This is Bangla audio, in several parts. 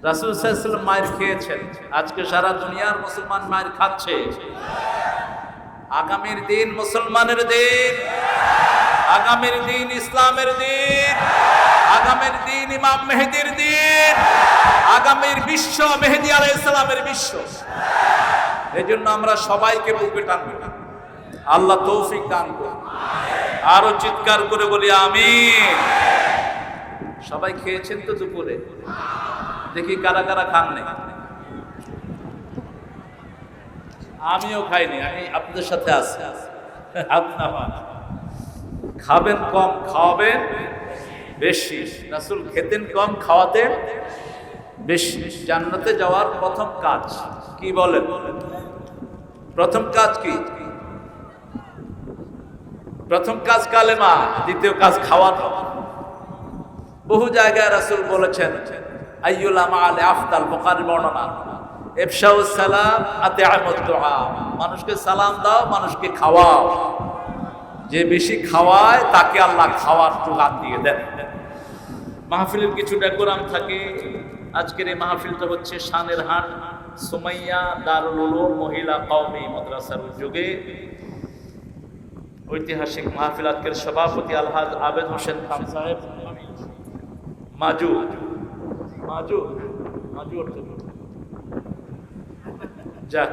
রাসূল সাল্লাল্লাহু আলাইহি ওয়াসাল্লাম মায়ের খেয়েছেন, আজকে সারা দুনিয়ার মুসলমান মায়ের খাচ্ছে। আগামীর দিন মুসলমানের দিন, আগামীর দিন ইসলামের দিন, আগামীর দিন ইমাম মেহেদীর দিন, আগামীর বিশ্ব মেহেদী আলাইহিস সালামের বিশ্ব। এজন্য আমরা সবাইকে বুকে টানবো, আল্লাহ তৌফিক দান করুন। আরো চিৎকার করে বলি আমিন। সবাই খেয়েছেন তো দুপুরে? দেখি কারা কারা খান নাই। আমিও খাইনি, আমি আপনাদের সাথে আছি। খাবেন কম, খাওয়াবেন বেশি। রাসূল খেতেন কম, খাওয়াতেন বেশি। জান্নাতে যাওয়ার প্রথম কাজ কি বলেন? প্রথম কাজ কি? প্রথম কাজ কালেমা, দ্বিতীয় কাজ খাওয়ানো। বহু জায়গায় রাসূল বলেছেন আইয়ুল আমাল আফদাল, বুখারী বর্ণনা, ইফশাউস সালাম আতিআমুদ দুআ, মানুষকে সালাম দাও, মানুষকে খাওয়াও। যে বেশি খাওয়ায় তাকে আল্লাহ খাওয়ার যোগান দিয়ে দেন। মাহফিলের কিছু ডেকোরাম থাকে। আজকের এই মাহফিলটা হচ্ছে শানের হাট সুমাইয়া দারুল উলুম মহিলা কওমি মাদ্রাসার উদ্যোগে ঐতিহাসিক মাহফিল। আজকের সভাপতি আলহাজ আবেদ হোসেন খান সাহেব। মাজু মাজু মাজু অর্থ যাক,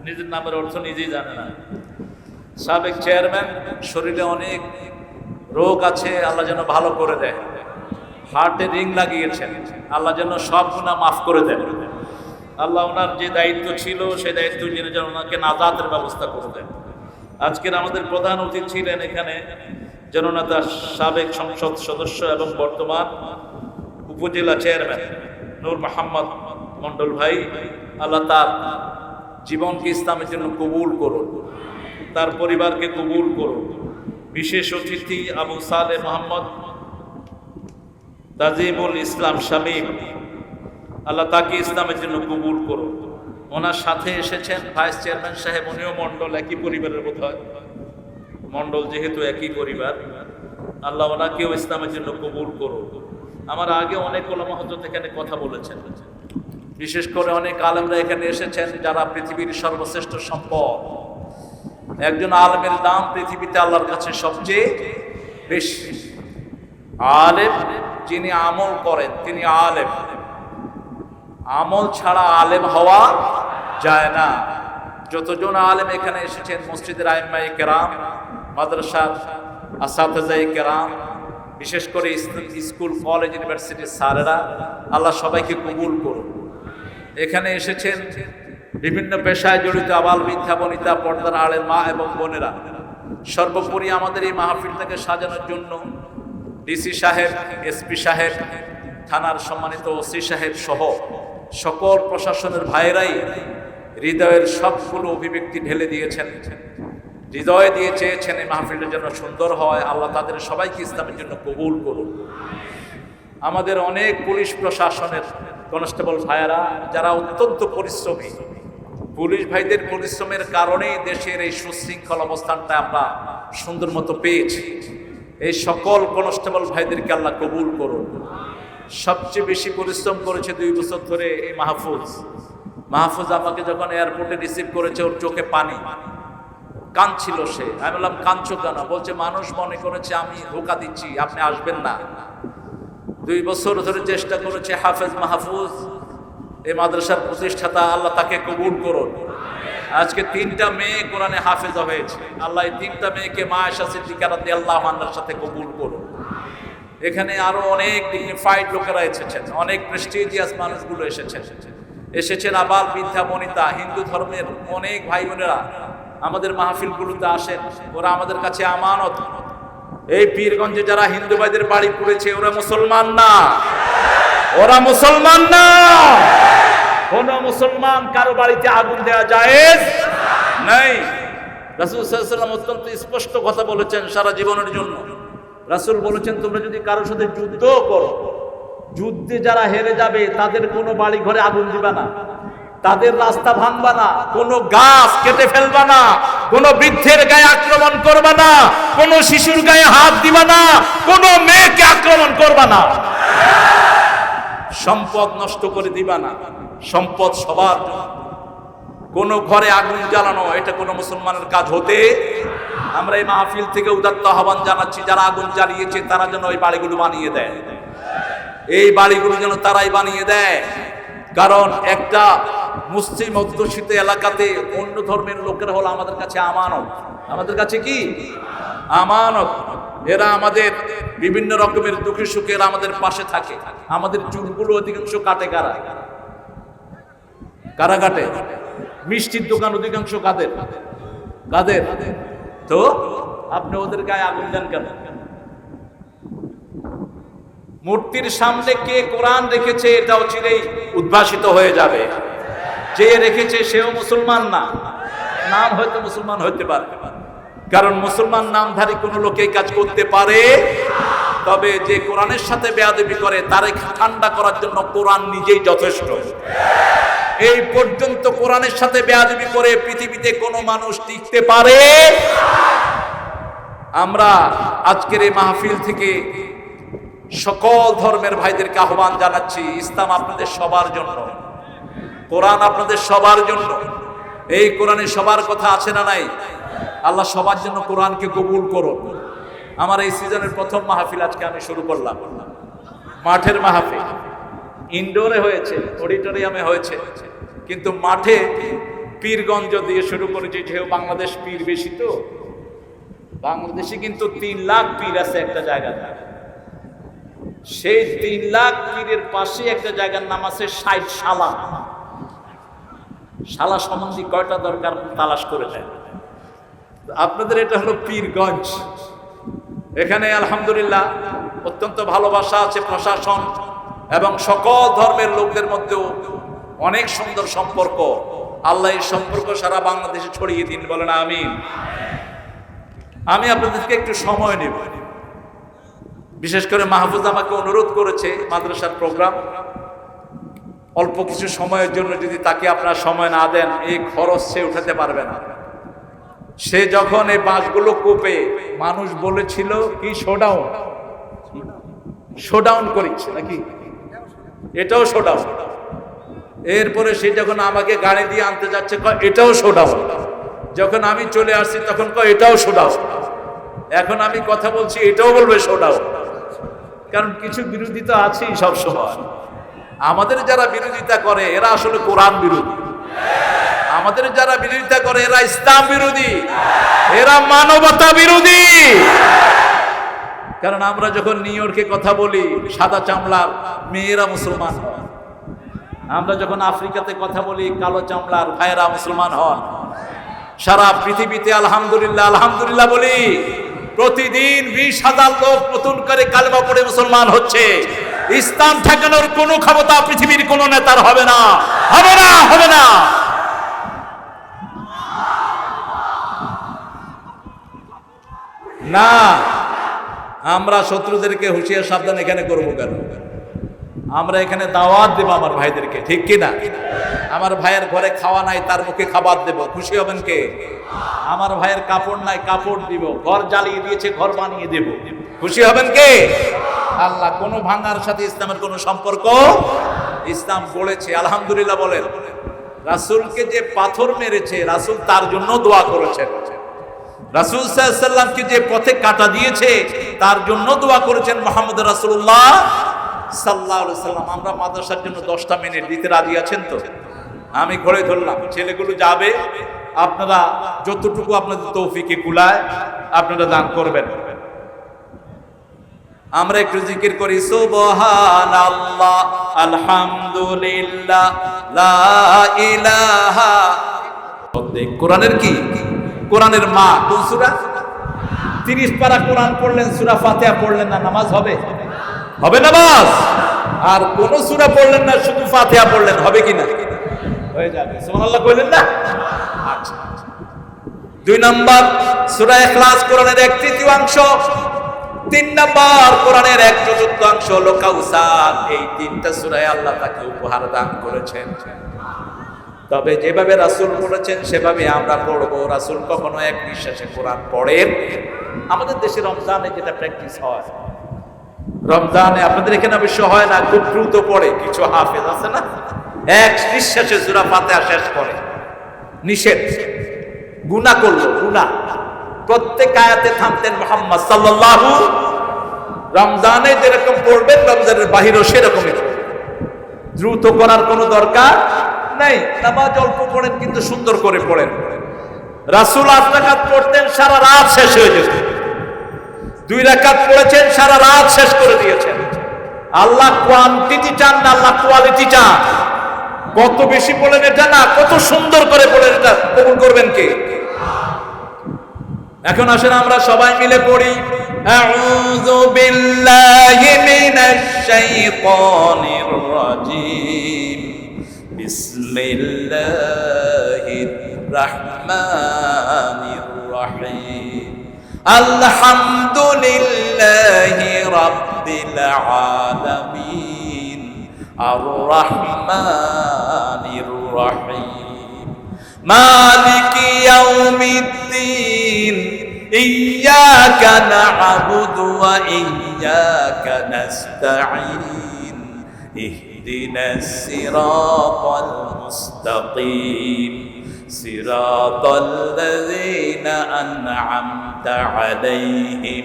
নিজের নামের অর্থ নিজেই জানে না। সাবেক চেয়ারম্যান, শরীরে অনেক রোগ আছে, আল্লাহ যেন ভালো করে দেয়। হার্টে রিং লাগিয়েছেন, আল্লাহ যেন সব গুনাহ মাফ করে দেন। আল্লাহ ওনার যে দায়িত্ব ছিল সেই দায়িত্ব জেনে যেন ওনাকে নাজাতের ব্যবস্থা করে দেন। আজকের আমাদের প্রধান অতিথি ছিলেন এখানে জননেতা, সাবেক সংসদ সদস্য এবং বর্তমান উপজেলা চেয়ারম্যান নূর মোহাম্মদ মন্ডল ভাই। আল্লাহ তার জীবনকে ইসলামের জন্য কবুল করুন, তার পরিবারকে কবুল করুন। বিশেষ অতিথি আবু সালেহ মোহাম্মদ তাজিমুল ইসলাম শামীম, আল্লাহ তাকে ইসলামের জন্য কবুল করুন। ওনার সাথে এসেছেন ভাইস চেয়ারম্যান সাহেব, উনিও মন্ডল, একই পরিবারের বোধ হয়, মন্ডল যেহেতু একই পরিবার, আল্লাহ ওনাকেও ইসলামের জন্য কবুল করুন। আমার আগে অনেক ওলামা হযরত এখানে কথা বলেছেন, বিশেষ করে অনেক আলেমরা এখানে এসেছেন যারা পৃথিবীর সর্বশ্রেষ্ঠ সম্পদ। একজন আলেমের দাম পৃথিবীতে আল্লাহর কাছে সবচেয়ে বেশি। আলেম যিনি আমল করেন তিনি আলেম। আমল ছাড়া আলেম হওয়া যায় না। যতজন আলেম এখানে এসেছেন, মসজিদের আইম্মায়ে কেরাম, মাদ্রাসার আসাতিজায়ে কেরাম, বিশেষ করে স্কুল কলেজ ইউনিভার্সিটির স্যারেরা, আল্লাহ সবাইকে কবুল করুন। এখানে এসেছেন বিভিন্ন পেশায় জড়িত আবাল বৃদ্ধা বনিতা, পর্দার আড়ের মা এবং বোনেরা। সর্বোপরি আমাদের এই মাহফিলটাকে সাজানোর জন্য ডিসি সাহেব, এসপি সাহেব, থানার সম্মানিত ওসি সাহেব সহ সকল প্রশাসনের ভাইরাই হৃদয়ের সবগুলো অভিব্যক্তি ঢেলে দিয়েছেন, হৃদয় দিয়ে চেয়েছেন এই মাহফিলটা যেন সুন্দর হয়। আল্লাহ তাদের সবাইকে ইসলামের জন্য কবুল করুন। আমাদের অনেক পুলিশ প্রশাসনের কনস্টেবল ভাইয়েরা যারা অত্যন্ত পরিশ্রমী, পুলিশ ভাইদের পরিশ্রমের কারণেই দেশের এই সুশৃঙ্খল অবস্থানটা আমরা সুন্দর মতো পেয়েছি। এই সকল কনস্টেবল ভাইদেরকে আল্লাহ কবুল করুন। সবচেয়ে বেশি পরিশ্রম করেছে 2 বছর ধরে এই মাহফুজ আমাকে যখন এয়ারপোর্টে রিসিভ করেছে, ওর চোখে পানি, কাঁদছিল সে। আমি বললাম কাঁদছো কেন? বলছে মানুষ মনে করেছে আমি ধোঁকা দিচ্ছি, আপনি আসবেন না। 2 বছর ধরে চেষ্টা করেছে হাফেজ মাহফুজ, এই মাদ্রাসার প্রতিষ্ঠাতা, আল্লাহ তাকে কবুল করুন। আজকে 3টা মেয়ে কোরআনে হাফেজা হয়েছে। আল্লাহ এই 3টা মেয়েকে মা আয়েশা সিদ্দিকা রাদিয়াল্লাহু আনহার সাথে কবুল করুন। এখানে আরো অনেক ডিগনিফাইড লোকেরা এসেছেন, অনেক প্রেস্টিজিয়াস মানুষগুলো এসেছেন আবাল বৃদ্ধা বনিতা, হিন্দু ধর্মের অনেক ভাই বোনেরা আমাদের মাহফিলগুলোতে আসেন। ওরা আমাদের কাছে আমানত। এই পীরগঞ্জে যারা হিন্দু ভাইদের বাড়ি পুড়েছে ওরা মুসলমান না, ওরা মুসলমান না। কোন মুসলমান কারো বাড়িতে আগুন দেওয়া জায়েজ নাই। রাসূল সাল্লাল্লাহু আলাইহি ওয়াসাল্লাম অত্যন্ত স্পষ্ট কথা বলেছেন সারা জীবনের জন্য। রাসূল বলেছেন তোমরা যদি কারোর সাথে যুদ্ধ করো, যুদ্ধে যারা হেরে যাবে তাদের কোনো বাড়ি ঘরে আগুন দিবা না, তাদের রাস্তা ভাঙবা না, কোনো গাছ কেটে ফেলবা না, কোনো বৃদ্ধের গায়ে আক্রমণ করবা না, কোনো শিশুর গায়ে হাত দিবা না, কোনো মেয়েকে আক্রমণ করবা না। সম্পদ নষ্ট করে দিবা না, সম্পদ সবার জন্য। কোন ঘরে আগুন জ্বালানো এটা কোনো মুসলমানের কাজ হতে। আমরা এই মাহফিল থেকে উদাত্ত আহ্বান জানাচ্ছি, যারা আগুন জ্বালিয়েছে তারা যেন ওই বাড়িগুলো বানিয়ে দেয়, এই বাড়িগুলো যেন তারাই বানিয়ে দেয়। কারণ একটা মুসলিম অধ্যুষিত এলাকাতে অন্য ধর্মের লোকেরা হলো আমাদের কাছে আমানত। আমাদের কাছে কি আমানত। এরা আমাদের বিভিন্ন রকমের দুঃখে সুখে এরা আমাদের পাশে থাকে। আমাদের চুলগুলো অধিকাংশ কাটে কারা? কারা কাটে? মিষ্টির দোকান অধিকাংশ কাদের? কাদের? তো আপনি ওদের গায়ে আগুন দেন কেন? মূর্তির সামনে কে কোরআন রেখেছে এটাও চিরেই উদ্ভাসিত হয়ে যাবে। যে রেখেছে সেও মুসলমান না, নাম হয়তো মুসলমান হতে পারে, কারণ মুসলমান নামধারী কোন লোক এই কাজ করতে পারে। তবে যে কোরআনের সাথে বেয়াদবি করে তারে ঠান্ডা করার জন্য কোরআন নিজেই যথেষ্ট। এই পর্যন্ত কোরআনের সাথে বেয়াদবি করে পৃথিবীতে কোনো মানুষ টিকতে পারে। আমরা আজকের এই মাহফিল থেকে সকল ধর্মের ভাইদেরকে আহ্বান জানাচ্ছি, ইসলাম আপনাদের সবার জন্য, কোরআন আপনাদের সবার জন্য। এই কোরআনে সবার কথা আছে না নাই? আল্লাহ সবার জন্য কোরআনকে কবুল করুন। আমার এই সিজনের প্রথম মাহফিল আজকে আমি শুরু করলাম। মাঠের মাহফিল ইনডোরে হয়েছে, অডিটোরিয়ামে হয়েছে, কিন্তু মাঠে পীরগঞ্জ দিয়ে শুরু করেছি। যেহেতু বাংলাদেশ পীর বেশি, তো বাংলাদেশে কিন্তু 3 লাখ পীর আছে একটা জায়গাতে। সেই 3 লাখ পীরের পাশে একটা জায়গার নাম আছে 60 শালা। শালা সম্বন্ধে কয়টা দরকার তালাশ করে দেয়। আপনাদের এটা হলো পীরগঞ্জ। এখানে আলহামদুলিল্লাহ অত্যন্ত ভালোবাসা আছে প্রশাসন এবং সকল ধর্মের লোকদের মধ্যেও অনেক সুন্দর সম্পর্ক। আল্লাহ এই সম্পর্ক সারা বাংলাদেশে ছড়িয়ে দিন, বলেন আমিন। আমি আপনাদেরকে একটু সময় নেব। বিশেষ করে মাহফুজ আমাকে অনুরোধ করেছে, মাদ্রাসার প্রোগ্রাম অল্প কিছু সময়ের জন্য যদি তাকে আপনার সময় না দেন এই খরচ সে উঠাতে পারবে না। সে যখন এই বাঁশগুলো কোপে মানুষ বলেছিল কি শোডাউন, শোডাউন করেছে নাকি, এটাও শোডাউন। এরপরে সে যখন আমাকে গাড়ি দিয়ে আনতে যাচ্ছে কয় এটাও শোডাউন। যখন আমি চলে আসছি তখন কয় এটাও শোডাউন। এখন আমি কথা বলছি এটাও বলবে শোডাউন। কারণ কিছু বিরোধী তো আছেই সবসময়। আমাদের যারা বিরোধিতা করে এরা আসলে কোরআন বিরোধী, আমাদের যারা বিরোধিতা করে এরা ইসলাম বিরোধী, এরা মানবতা বিরোধী। কারণ আমরা যখন নিউ ইয়র্কে কথা বলি সাদা চামড়ার মেয়েরা মুসলমান হন, আমরা যখন আফ্রিকাতে কথা বলি কালো চামড়ার ভাইয়েরা মুসলমান হন। সারা পৃথিবীতে আলহামদুলিল্লাহ আলহামদুলিল্লাহ বলি প্রতিদিন 20,000 লোক নতুন করে কালেমা পড়ে মুসলমান হচ্ছে। ইসলাম ঠেকানোর কোনো ক্ষমতা পৃথিবীর কোনো নেতার হবে না, হবে না, হবে না। না, আমরা শত্রুদেরকে হুঁশিয়ার সাবধান এখানে করবো কেন? আমরা এখানে দাওয়াত দেব আমার ভাইদেরকে, ঠিক কিনা? আমার ভাইয়ের ঘরে খাওয়া নাই, তার মুখে খাবার দেব, খুশি হবেন কে? আমার ভাইয়ের কাপড় নাই, কাপড় দিব, ঘর জ্বালিয়ে দিয়েছে, ঘর বানিয়ে দেব, খুশি হবেন কে? আল্লাহ। কোন ভাঙার সাথে ইসলামের কোন সম্পর্ক। ইসলাম বলেছে আলহামদুলিল্লাহ বলেন, রাসূলকে যে পাথর মেরেছে রাসূল তার জন্য দোয়া করেছেন। রাসূল সাল্লাল্লাহু আলাইহি ওয়াসাল্লামকে যে পথে কাটা দিয়েছে তার জন্য দোয়া করেছেন মুহাম্মদ রাসূলুল্লাহ সাল্লাল্লাহু আলাইহি ওয়াসাল্লাম। আমরা মাদ্রাসার জন্য 10টা মিনিট দিতে রাজি আছেন তো? আমি ঘরে ধরলাম, ছেলেগুলো যাবে, আপনারা যতটুকু আপনাদের তৌফিকে কুলায় আপনারা দান করবেন। আমরা একটু জিকির করি সুবহানাল্লাহ আলহামদুলিল্লাহ লা ইলাহা। কোরআনের কি? কোরআনের মা কোন সূরা? 30 পারা কোরআন পড়লেন, সূরা ফাতিহা পড়লেন না, নামাজ হবে? হবে নামাজ। আর কোন সূরা পড়লেন না, শুধু ফাতিহা পড়লেন, হবে কিনা? হয়ে যাবে। সুবহানাল্লাহ কইলেন না? আচ্ছা। 2 নাম্বার সূরা ইখলাস কোরআনের 1/3 3 নাম্বার কোরআনের 1/4 হলো কাউসার। এই 3টা সূরায় আল্লাহ তাকে উপহার দান করেছেন। তবে যেভাবে রাসূল পড়েছেন সেভাবে আমরা পড়বো। রাসূল কখনো এক নিঃশ্বাসে কোরআন পড়েন। আমাদের দেশে রমজানে যেটা প্র্যাকটিস হয়, রমজানে আপনাদের এখানে অবশ্য হয় না, খুব দ্রুত পড়ে, কিছু হাফেজ আছে না এক নিঃশ্বাসে সূরা ফাতিহা শেষ করে। নিষেধ, গুনাহ করলো, গুনাহ। প্রত্যেক আয়াতে থামতেন মুহাম্মদ সাল্লাল্লাহু। রমজানে যেরকম পড়বেন রমজানের বাহিরেও সেরকমই পড়বেন। দ্রুত করার কোনো দরকার নেই। নামাজ অল্প পড়েন কিন্তু সুন্দর করে পড়েন। রাসূল 8 রাকাত পড়তেন, সারা রাত শেষ হয়ে যেত। 2 রাকাত পড়েছেন, সারা রাত শেষ করে দিয়েছেন। আল্লাহ কোয়ান্টিটি চান না, আল্লাহ কোয়ালিটি চান। কত বেশি পড়েন এটা না, কত সুন্দর করে পড়েন এটা কবুল করবেন কে? এখন আসেন আমরা সবাই মিলে পড়ি, আউযু বিল্লাহি মিনাশ শাইতানির রাজীম, বিসমিল্লাহির রাহমানির রহিম, আলহামদুলিল্লাহি রাব্বিল আলামিন, আর রহমানির রহিম, মালিকি ইয়াউমিদ্দিন, ইয়্যাকা না'বুদু ওয়া ইয়্যাকা নাস্তাঈন, ইহদিনাস সিরাতাল মুস্তাকিম, সিরাতাল লাযীনা আন'আমতা আলাইহিম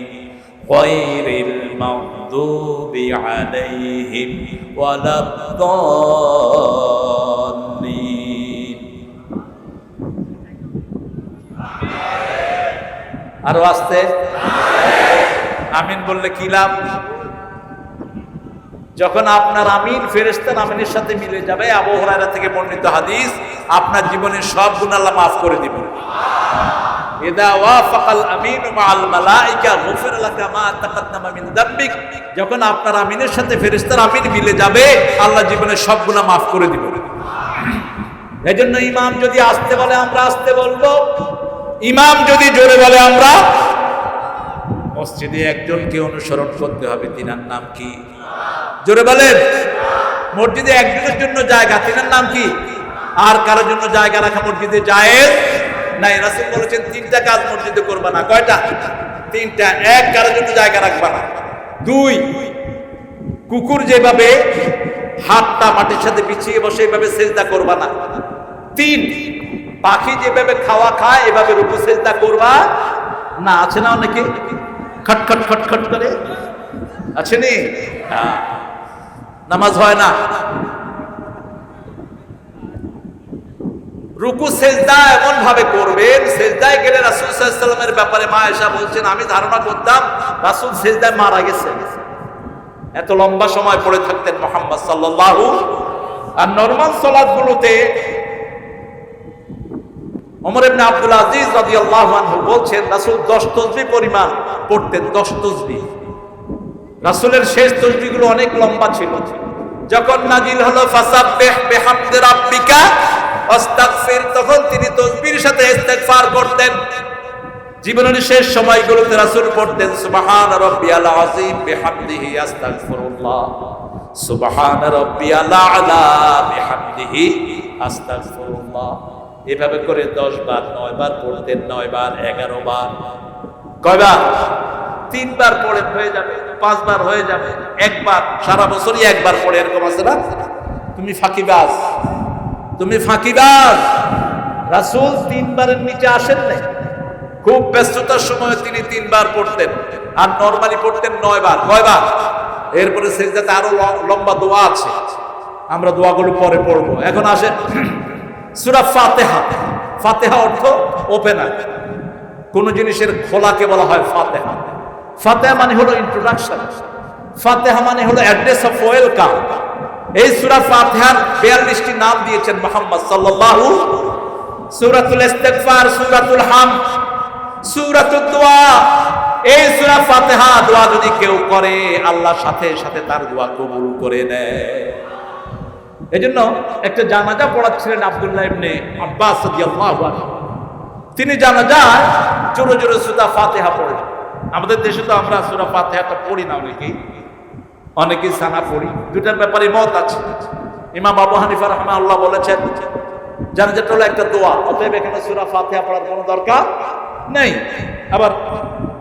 গায়রিল মাগদুবি আলাইহিম ওয়ালাদ-দাল্লিন। আরো আস্তে আমিন বললে কি লাভ? যখন আপনার আমিন ফেরেশতার আমিনের সাথে মিলে যাবে, আবু হুরায়রা থেকে বর্ণিত হাদিস, আপনার জীবনের সব গুনাহ আল্লাহ মাফ করে দিবেন। ইদা ওয়াফাকাল আমিনু মাআল মালাইকা গুফিরা লাকা মা তাকাদ্দামা মিন যামবিক, যখন আপনার আমিনের সাথে ফেরেশতার আমিন মিলে যাবে, আল্লাহ জীবনের সব গুনাহ মাফ করে দিবেন। এজন্য ইমাম যদি আস্তে বলে আমরা আস্তে বলবো, ইমাম যদি জোরে বলে আমরা। মসজিদে একজনকে অনুসরণ করতে হবে, তিনার নাম কি? জোরে বলেন। মসজিদে একজনের জন্য জায়গা, তিনার নাম কি? আর কারোর জন্য জায়গা রাখা মসজিদে জায়েজ নাই। রাসূল বলেছেন 3টা কাজ মসজিদে করবা না। কয়টা? 3টা। 1, কারোর জন্য জায়গা রাখবা না। 2, কুকুর যেভাবে হাতটা মাটির সাথে বিছিয়ে বসে এভাবে সিজদা করবা না। 3, পাখি যেভাবে খাওয়া খায় এভাবে রুকু সিজদা করবা না। আছে না অনেকে খটখট খটখট করে, আছে নি? নামাজ হয় না। রুকু সিজদা এমন ভাবে করবেন, সিজদায় গেলে রাসূল সাল্লাল্লাহু আলাইহি ওয়াসাল্লামের ব্যাপারে মা আয়েশা বলছেন, আমি ধারণা করতাম রাসূল সিজদায় মারা গেছেন, এত লম্বা সময় পড়ে থাকতেন মুহাম্মদ সাল্লাল্লাহু। আর নরমাল সালাতগুলোতে ওমর ইবনে আব্দুল আজিজ রাদিয়াল্লাহু আনহু বলছেন রাসূল 10 তাসবিহ পরিমাণ পড়তেন। 10 তাসবিহ। রাসূলের শেষ তাসবিহগুলো অনেক লম্বা ছিল। যখন নাজিল হলো ফাসাব্বিহ বিহামদি রাব্বিকা ওয়াস্তাগফির, তখন তিনি তাসবিহর সাথে ইস্তিগফার করতেন। জীবনের শেষ সময়গুলোতে রাসূল পড়তেন সুবহান রাব্বিয়াল আযীম বিহামদিহি আস্তাগফিরুল্লাহ, সুবহান রাব্বিয়াল আ'লা বিহামদিহি আস্তাগফিরুল্লাহ। এভাবে করে 10 বার, 9 বার পড়তেন, 9 বার, 11 বার। কয়বার? 3 বার পড়ে হয়ে যাবে, 5 বার হয়ে যাবে, 1 বার। সারা বছরই 1 বার পড়ে, এরকম আছে না? তুমি ফাঁকিবাজ, তুমি ফাঁকিবাজ। রাসূল 3 বারের নিচে আসেন নাই। খুব ব্যস্ততার সময় তিনি 3 বার পড়তেন, আর নরমালি পড়তেন 9 বার। কয়বার? এরপরে সিজদাতে আরো লম্বা দোয়া আছে, আমরা দোয়াগুলো পরে পড়বো। এখন আসেন সূরা ফাতিহা। ফাতিহা অর্থ ওপেনার, কোন জিনিসের খোলাকে বলা হয় ফাতিহা। ফাতিহা মানে হলো ইন্ট্রোডাকশন, ফাতিহা মানে হলো অ্যাড্রেস অফ ওয়েলকাম। এই সূরা ফাতিহার 42টি নাম দিয়েছেন মুহাম্মদ সাল্লাল্লাহু। সূরাতুল ইস্তিগফার, সূরাতুল হামদ, সূরাতুদ দোয়া। এই সূরা ফাতিহা দোয়া যদি কেউ করে, আল্লাহর সাথে সাথে তার দোয়া কবুল করে নেয়। এজন্য একটা জানাজা পড়াচ্ছিলেন আব্দুল্লাহ ইবনে আব্বাস রাদিয়াল্লাহু আনহু। তিনি জানাজায় জোরে জোরে সূরা ফাতিহা পড়েন। আমাদের দেশে তো আমরা সূরা ফাতিহাটা পড়ি না, অনেকেই সানা পড়ি। দুটার ব্যাপারে মত আছে। ইমাম আবু হানিফা রাহমাহুল্লাহ বলেছেন জানাজাটা হলো একটা দোয়া, অতএব এখানে সূরা ফাতিহা পড়ার কোনো দরকার নেই। আবার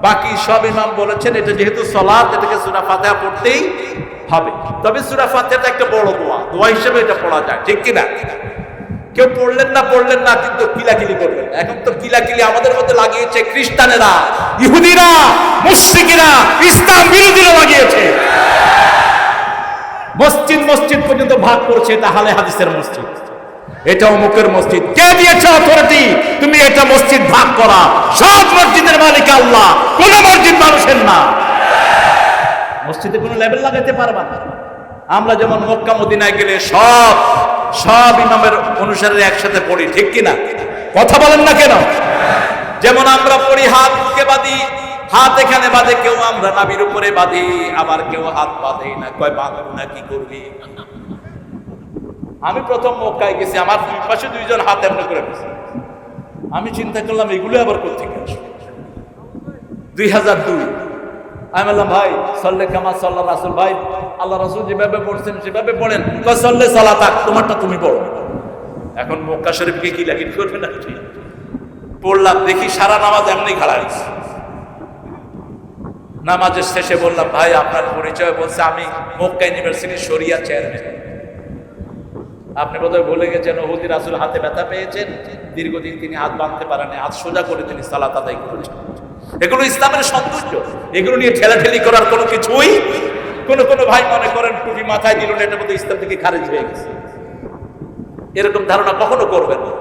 বাকি সব ইমাম বলেছেন এটা যেহেতু সালাত, এটাকে সূরা ফাতিহা পড়তেই হবে। তবে সূরা ফাতিহাটা একটা বড় দোয়া, দোয়া হিসেবে এটা পড়া যায়, ঠিক কিনা? কেউ পড়লেন না কিন্তু কিলাকিলি করবেন। এখন তো কিলাকিলি আমাদের মধ্যে লাগিয়েছে খ্রিস্টানেরা, ইহুদিরা, মুশরিকেরা, ইসলাম বিরোধীরা লাগিয়েছে। মসজিদ পর্যন্ত ভাগ করছে, এটা আহলে হাদিসের মসজিদ, এটা অমুকের মসজিদ। কে দিয়েছে অথরিটি তুমি এটা মসজিদ ভাগ করা? সব মসজিদের মালিক আল্লাহ, কোন মসজিদ মানুষের না। মসজিদে কোনো লেভেল লাগাতে পারবা না। আমরা যেমন মক্কা মদিনায় গেলে সব ইমামের অনুসারে একসাথে পড়ি, ঠিক কিনা? কথা বলেন না কেন? যেমন আমরা পড়ি হাত বুকে বাঁধি, হাত এখানে বাঁধে কেউ, আমরা নাভির উপরে বাঁধি, আবার কেউ হাত বাঁধেই না, কয় বাঁধবো না, কি করবি? আমি প্রথম মক্কায় গেছি, আমার দুই পাশে দুইজন হাত এমন করে গেছে। আমি চিন্তা করলাম এগুলো আবার কোথেকে আসবে। 2002 আমি বললাম, ভাই সল্লে কামা সাল্লা রাসূল, ভাই আল্লাহ রাসূল যেভাবে পড়ছেন সেভাবে পড়েন। কয় সল্লে সালাতাক, তোমারটা তুমি পড়ো। এখন মক্কা শরীফকে কি লাগিয়ে করবে না? পড়লাম, দেখি সারা নামাজ এমনি খাড়া হয়েছে। নামাজের শেষে বললাম, ভাই আপনার পরিচয়? বলছে আমি মক্কা ইউনিভার্সিটির শরিয়া চেয়ারম্যান। আপনি বোধহয় ভুলে গেছেন, ওহুদি রাসূল হাতে ব্যথা পেয়েছেন, দীর্ঘদিন তিনি হাত বাঁধতে পারেন, হাত সোজা করে তিনি সালাত আদায় করেছেন। এগুলো ইসলামের সৌন্দর্য, এগুলো নিয়ে ঠেলাঠেলি করার কোনো কিছুই। কোন ভাই মনে করেন টুপি মাথায় দিল না, এটা বোধহয় ইসলাম থেকে খারিজ হয়ে গেছে। এরকম ধারণা কখনো করবেন না।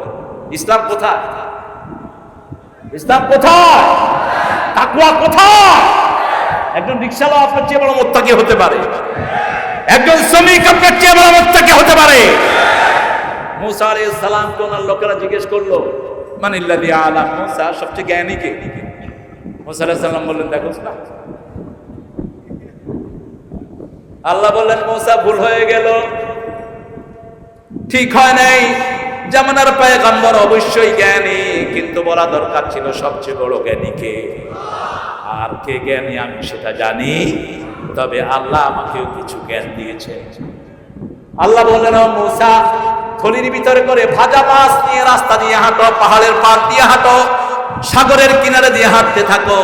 ইসলাম কোথায়? ইসলাম কোথায়? তাকওয়া কোথায়? একজন রিকশাওয়ালা আপনার চেয়ে বড় মুত্তাকি হতে পারে, একজন শ্রমিক আপনার চেয়ে বড় মুত্তাকি হতে পারে। মুসা আলাইহিস সালামকে ওনার লোকেরা জিজ্ঞেস করলো, মানিল্লাযী আলাম, মুসা সবচেয়ে জ্ঞানী কে? মুসা আলাইহিস সালাম বললেন, দেখো না। আল্লাহ বললেন, মুসা ভুল হয়ে গেল, ঠিক হয় নাই। জামানার পয়গম্বর অবশ্যই জ্ঞানী, কিন্তু বলা দরকার ছিল সবচেয়ে বড় জ্ঞানী কে। আর কে জ্ঞানী আমি সেটা জানি, তবে আল্লাহ আমাকেও কিছু জ্ঞান দিয়েছেন। আল্লাহ বললেন, মুসা থলির ভিতরে করে ভাজা মাছ নিয়ে রাস্তা দিয়ে হাঁটো, পাহাড়ের পাড় দিয়ে হাঁটো, সাগরের কিনারে দিয়ে হাঁটতে থাকো।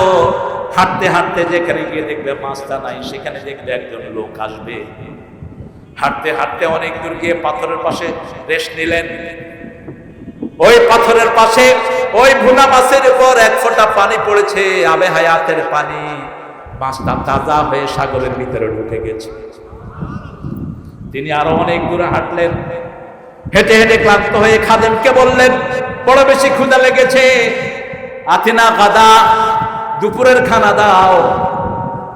হাঁটতে হাঁটতে যেখানে গিয়ে দেখবে মাছটা নাই, সেখানে দেখবে একজন লোক আসবে। হাঁটতে হাঁটতে অনেক দূর গিয়ে পাথরের পাশে রেস্ট নিলেন। ওই পাথরের পাশে ওই ভুনা মাছের উপর এক ফোঁটা পানি পড়েছে, আবে হায়াতের পানি। মাছটা তাজা হয়ে সাগরের ভিতরে ঢুকে গেছে। তিনি আরো অনেক দূরে হাঁটলেন, হেঁটে হেঁটে ক্লান্ত হয়ে খাদেমকে বললেন, বড় বেশি ক্ষুধা লেগেছে, আতিনা গাদা, দুপুরের খানা দাও,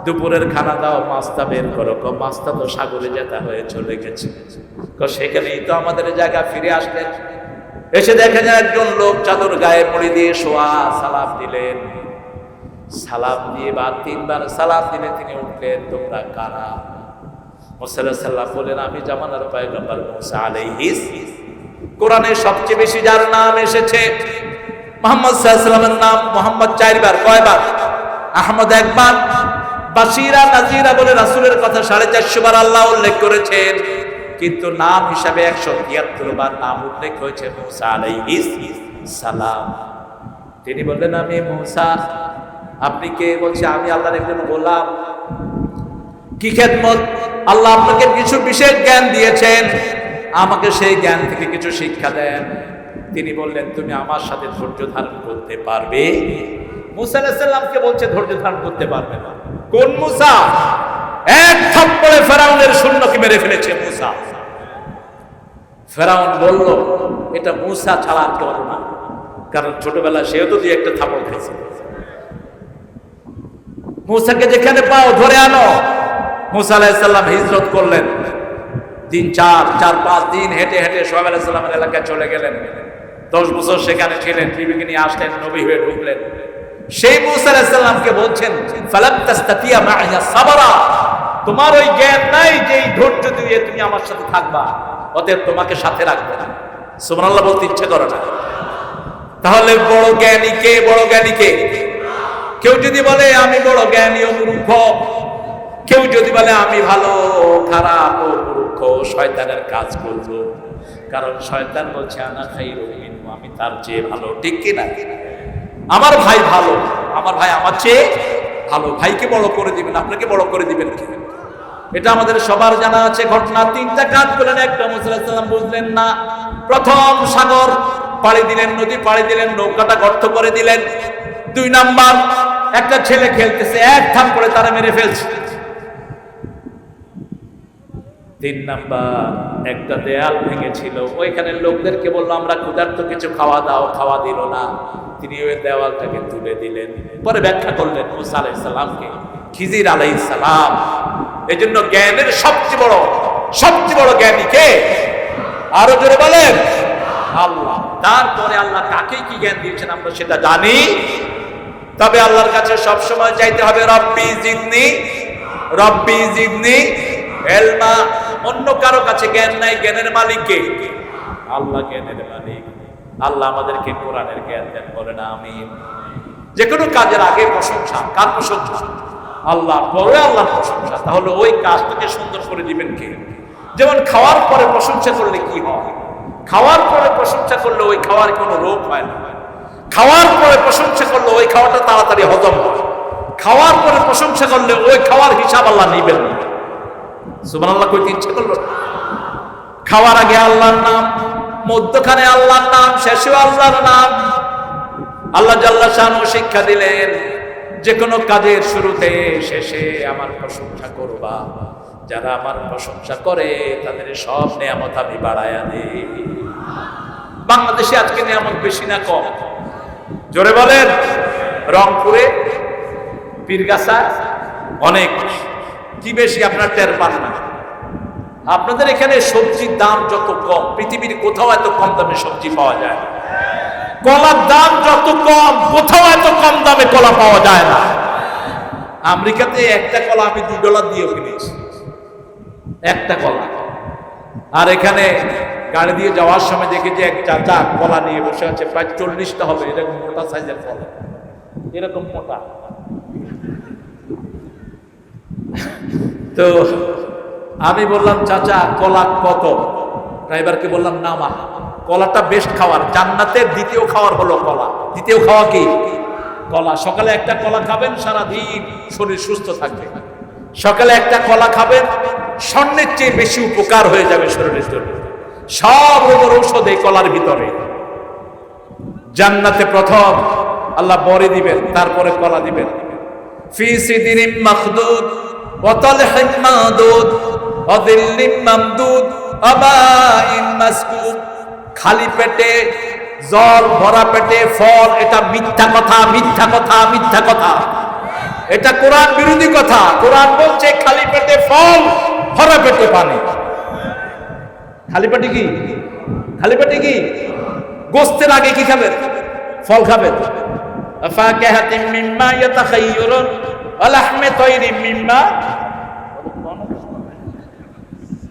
দুপুরের খানা দাও, মাছটা বের করো। মাছটা তো সাগরে যেতে হয়ে চলে গেছে। সেখানেই তো আমাদের জায়গা। ফিরে আসলেন, এসে দেখে যায় একজন লোক চাদর গায়ে মুড়ি দিয়ে শোয়া। সালাম দিলেন, সালাম দিয়ে বা 3 বার সালাম দিলে তিনি উঠলেন, তোমরা কারা? মুসা আলাইহিস সালাম বলেন, আমি জামানার পয়গম্বর মুসা আলাইহিস। কোরআনে সবচেয়ে বেশি যার নাম এসেছে মুহাম্মদ সাল্লাল্লাহু আলাইহি ওয়াসাল্লামের নাম মুহাম্মদ 4 বার। কয়বার? আহমদ 1 বার, বাশিরা নাজিরা বলে রাসূলের কথা 450 বার আল্লাহ উল্লেখ করেছেন, কিন্তু নাম হিসাবে 173 বার নাম উল্লেখ হয়েছে মুসা আলাইহিস সালাম। তিনি বললেন, আমি মুসা। আপনি কে? বলছে, আমি আল্লাহর একজন গোলাম। কি খেদমত? আল্লাহ আপনাকে কিছু বিশেষ জ্ঞান দিয়েছেন, আমাকে সেই জ্ঞান থেকে কিছু শিক্ষা দেন। তিনি বললেন, তুমি আমার সাথে ধৈর্য ধারণ করতে পারবে? মুসা আলাইহিস সালামকে বলছে ধৈর্য ধারণ করতে পারবে না। কোন মুসা? এক থাপ্পড়ে ফেরাউনের সৈন্যকে মেরে ফেলেছে মুসা। ফেরাউন বলল, এটা মুসা ছাড়া আর কেউ না, কারণ ছোটবেলায় সেও তো দিয়ে একটা থাপ্পড় খেয়েছে। মুসাকে যেখানে পাও ধরে আনো। মুসা আলাইহিস সালাম হিজরত করলেন। 4-5 দিন হেঁটে হেঁটে শুআয়ব আলাইহিস সালামের এলাকায় চলে গেলেন। 10 বছর সেখানে ছিলেন, বিবিকে নিয়ে আসলেন, নবী হয়ে ঢুকলেন। সেই মুসা আলাইহিস সালামকে বলছেন, ফালাম তাস্তাতিয়া মা'ইয়া সাবরা, তোমার ওই জ্ঞান নাই যে এই ধৈর্য দিয়ে তুমি আমার সাথে থাকবা, অতএব তোমাকে সাথে রাখবে না। সুবহানাল্লাহ বলতে ইচ্ছে করে না। তাহলে বড় জ্ঞানী কে? বড় জ্ঞানী কে? কেউ যদি বলে আমি বড় জ্ঞানী ও মূর্খ, কেউ যদি বলে আমি ভালো খারাপ ও মূর্খ, শয়তানের কাজ করব। কারণ শয়তান বলছে আনা খাইরুম মিনহু, আমি তার চেয়ে ভালো, ঠিক কি না? আমার ভাই ভালো, আমার ভাই আমার চেয়ে ভালো ভাইকে বড় করে দিবেন, আপনাকে বড় করে দিবেন কি? এটা আমাদের সবার জানা আছে ঘটনা। 3টা কাজ করলেন, একটা মুসা আলাইহিস সালাম বুঝলেন না। প্রথম সাগর পাড়ি দিলেন, নদী পাড়ি দিলেন, নৌকাটা গর্ত করে দিলেন। 2 নাম্বার, একটা ছেলে খেলতেছে, এক থাপ করে তারা মেরে ফেলছে। 3 নাম্বার, একটা দেয়াল ভেঙেছিল, ওইখানে লোকদেরকে বললো আমরা ক্ষুধার্ত, কিছু খাওয়া দাও, খাওয়া দিল না। তিনি ওই দেওয়ালটাকে তুলে দিলেন। পরে ব্যাখ্যা করলেন মুসা আলাইহিস সালামকে, খিজির আলাইহিস সালাম। এই জন্য জ্ঞানের সবচেয়ে বড় জ্ঞানী কে? আরো জোরে বলেন, আল্লাহ। তারপরে আল্লাহ কাকে কি জ্ঞান দিয়েছেন আমরা সেটা জানি, তবে আল্লাহর কাছে সবসময় চাইতে হবে রব্বি জিদনি এলমা। অন্য কারো কাছে জ্ঞান নাই, জ্ঞানের মালিক কে? আল্লাহ জ্ঞানের মালিক। আল্লাহ আমাদেরকে কোরআনের জ্ঞান দেন, বলেন আমিন। যে কোনো কাজের আগে প্রশংসা, কার প্রশংসা? আল্লাহ, পরে আল্লাহর প্রশংসা। তাহলে ওই কাজটাকে সুন্দর করে দিবেন কে? যেমন খাওয়ার পরে প্রশংসা করলে কি হয়? খাওয়ার পরে প্রশংসা করলে ওই খাওয়ার কোনো রোগ হয় না। খাওয়ার পরে প্রশংসা করলে ওই খাওয়াটা তাড়াতাড়ি হজম হয়। খাওয়ার পরে প্রশংসা করলে ওই খাওয়ার হিসাব আল্লাহ নিবেন না। সুবহানাল্লাহ কইতে ইচ্ছে করলো। খাওয়ার আগে আল্লাহর নাম, মধ্যখানে আল্লাহর নাম, শেষেও আল্লাহর নাম। আল্লাহ জাল্লা শানহু শিক্ষা দিলেন, যে কোনো কাজের শুরুতে শেষে আমার প্রশংসা করবা। যারা আমার প্রশংসা করে তাদের সব নিয়ামত আমি বাড়ায়া দেই। বাংলাদেশে আজকে নিয়ামত বেশি না কম? জোরে বলেন। রংপুরে, পীরগাছা অনেক। কি বেশি আপনার টের পান না? আপনাদের এখানে সবজির দাম যত কম, পৃথিবীর কোথাও এত কম দামে সবজি পাওয়া যায় না। কলার দাম যত কম, কোথাও এত কম দামে কলা পাওয়া যায় না। আমেরিকাতে একটা কলা আমি $2 দিয়ে কিনেছি, একটা কলা। আর এখানে গাড়ি দিয়ে যাওয়ার সময় দেখি যে এক চাচা কলা নিয়ে বসে আছে, প্রায় 40টা হবে, এরকম মোটা সাইজের কলা, এরকম মোটা। তো আমি বললাম চাচা কলা কত? ড্রাইভারকে বললাম নামা, কলাটা বেস্ট খাওয়ার, জান্নাতের দ্বিতীয় খাওয়ার হলো কলা। দ্বিতীয় খাওয়া কি? কলা। সকালে একটা কলা খাবেন, সারাদিন শরীর সুস্থ থাকবে। সকালে একটা কলা খাবেন, স্বর্ণের চেয়ে বেশি উপকার হয়ে যাবে শরীরের জন্য। সব রোগের ঔষধ এই কলার ভিতরে। জান্নাতে প্রথম আল্লাহ বড়ি দিবেন, তারপরে কলা দিবেন। ফি সিদরিম মাখদুদ ওয়া তালহিন মাদুদ ওয়া দিল্লিম মামদুদ ওয়া বাইন মাসকুব। খালি পেটে জল, ভরা পেটে ফল, এটা মিথ্যা কথা, মিথ্যা কথা, মিথ্যা কথা। এটা কোরআন বিরোধী কথা। কোরআন বলছে খালি পেটে ফল, ভরা পেটে পানি। খালি পেটে কি? খালি পেটে কি? গোস্তের আগে কি খাবেন? ফল খাবেন। ফাকিহাতিন মিম্মা ইয়াতাখায়্যারুন ওয়া লাহমি তায়রিন মিম্মা।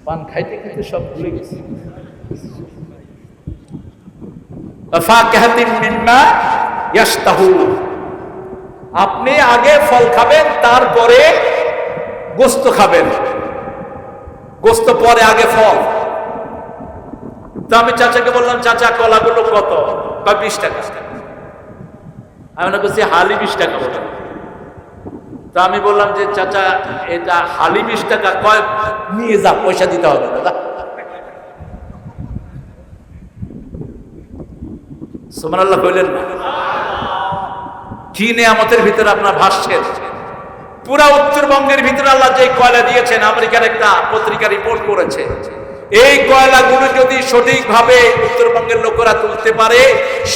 পান খাইতে খাইতে সব ভুলে গেছি। ফাকিহাতিন মিম্মা ইয়াশতাহুন। আপনি আগে ফল খাবেন, তারপরে গোস্ত খাবেন। গোস্ত পরে, আগে ফল। তো আমি চাচাকে বললাম, চাচা কলাগুলো কত? 20 টাকা। আমি মনে করছি হালি 20 টাকা বলে। তো আমি বললাম যে চাচা এটা হালি 20 টাকা, কয় নিয়ে যা, পয়সা দিতে হবে দাদা। সুবহানাল্লাহ কইলেন না? কি নিয়ামতের ভিতরে আপনার ভাসছেন। পুরা উত্তরবঙ্গের ভিতরে আল্লাহ যে কয়লা দিয়েছেন, আমেরিকার একটা পত্রিকা রিপোর্ট করেছে, এই কয়লাগুলো যদি সঠিকভাবে উত্তরবঙ্গের লোকেরা তুলতে পারে,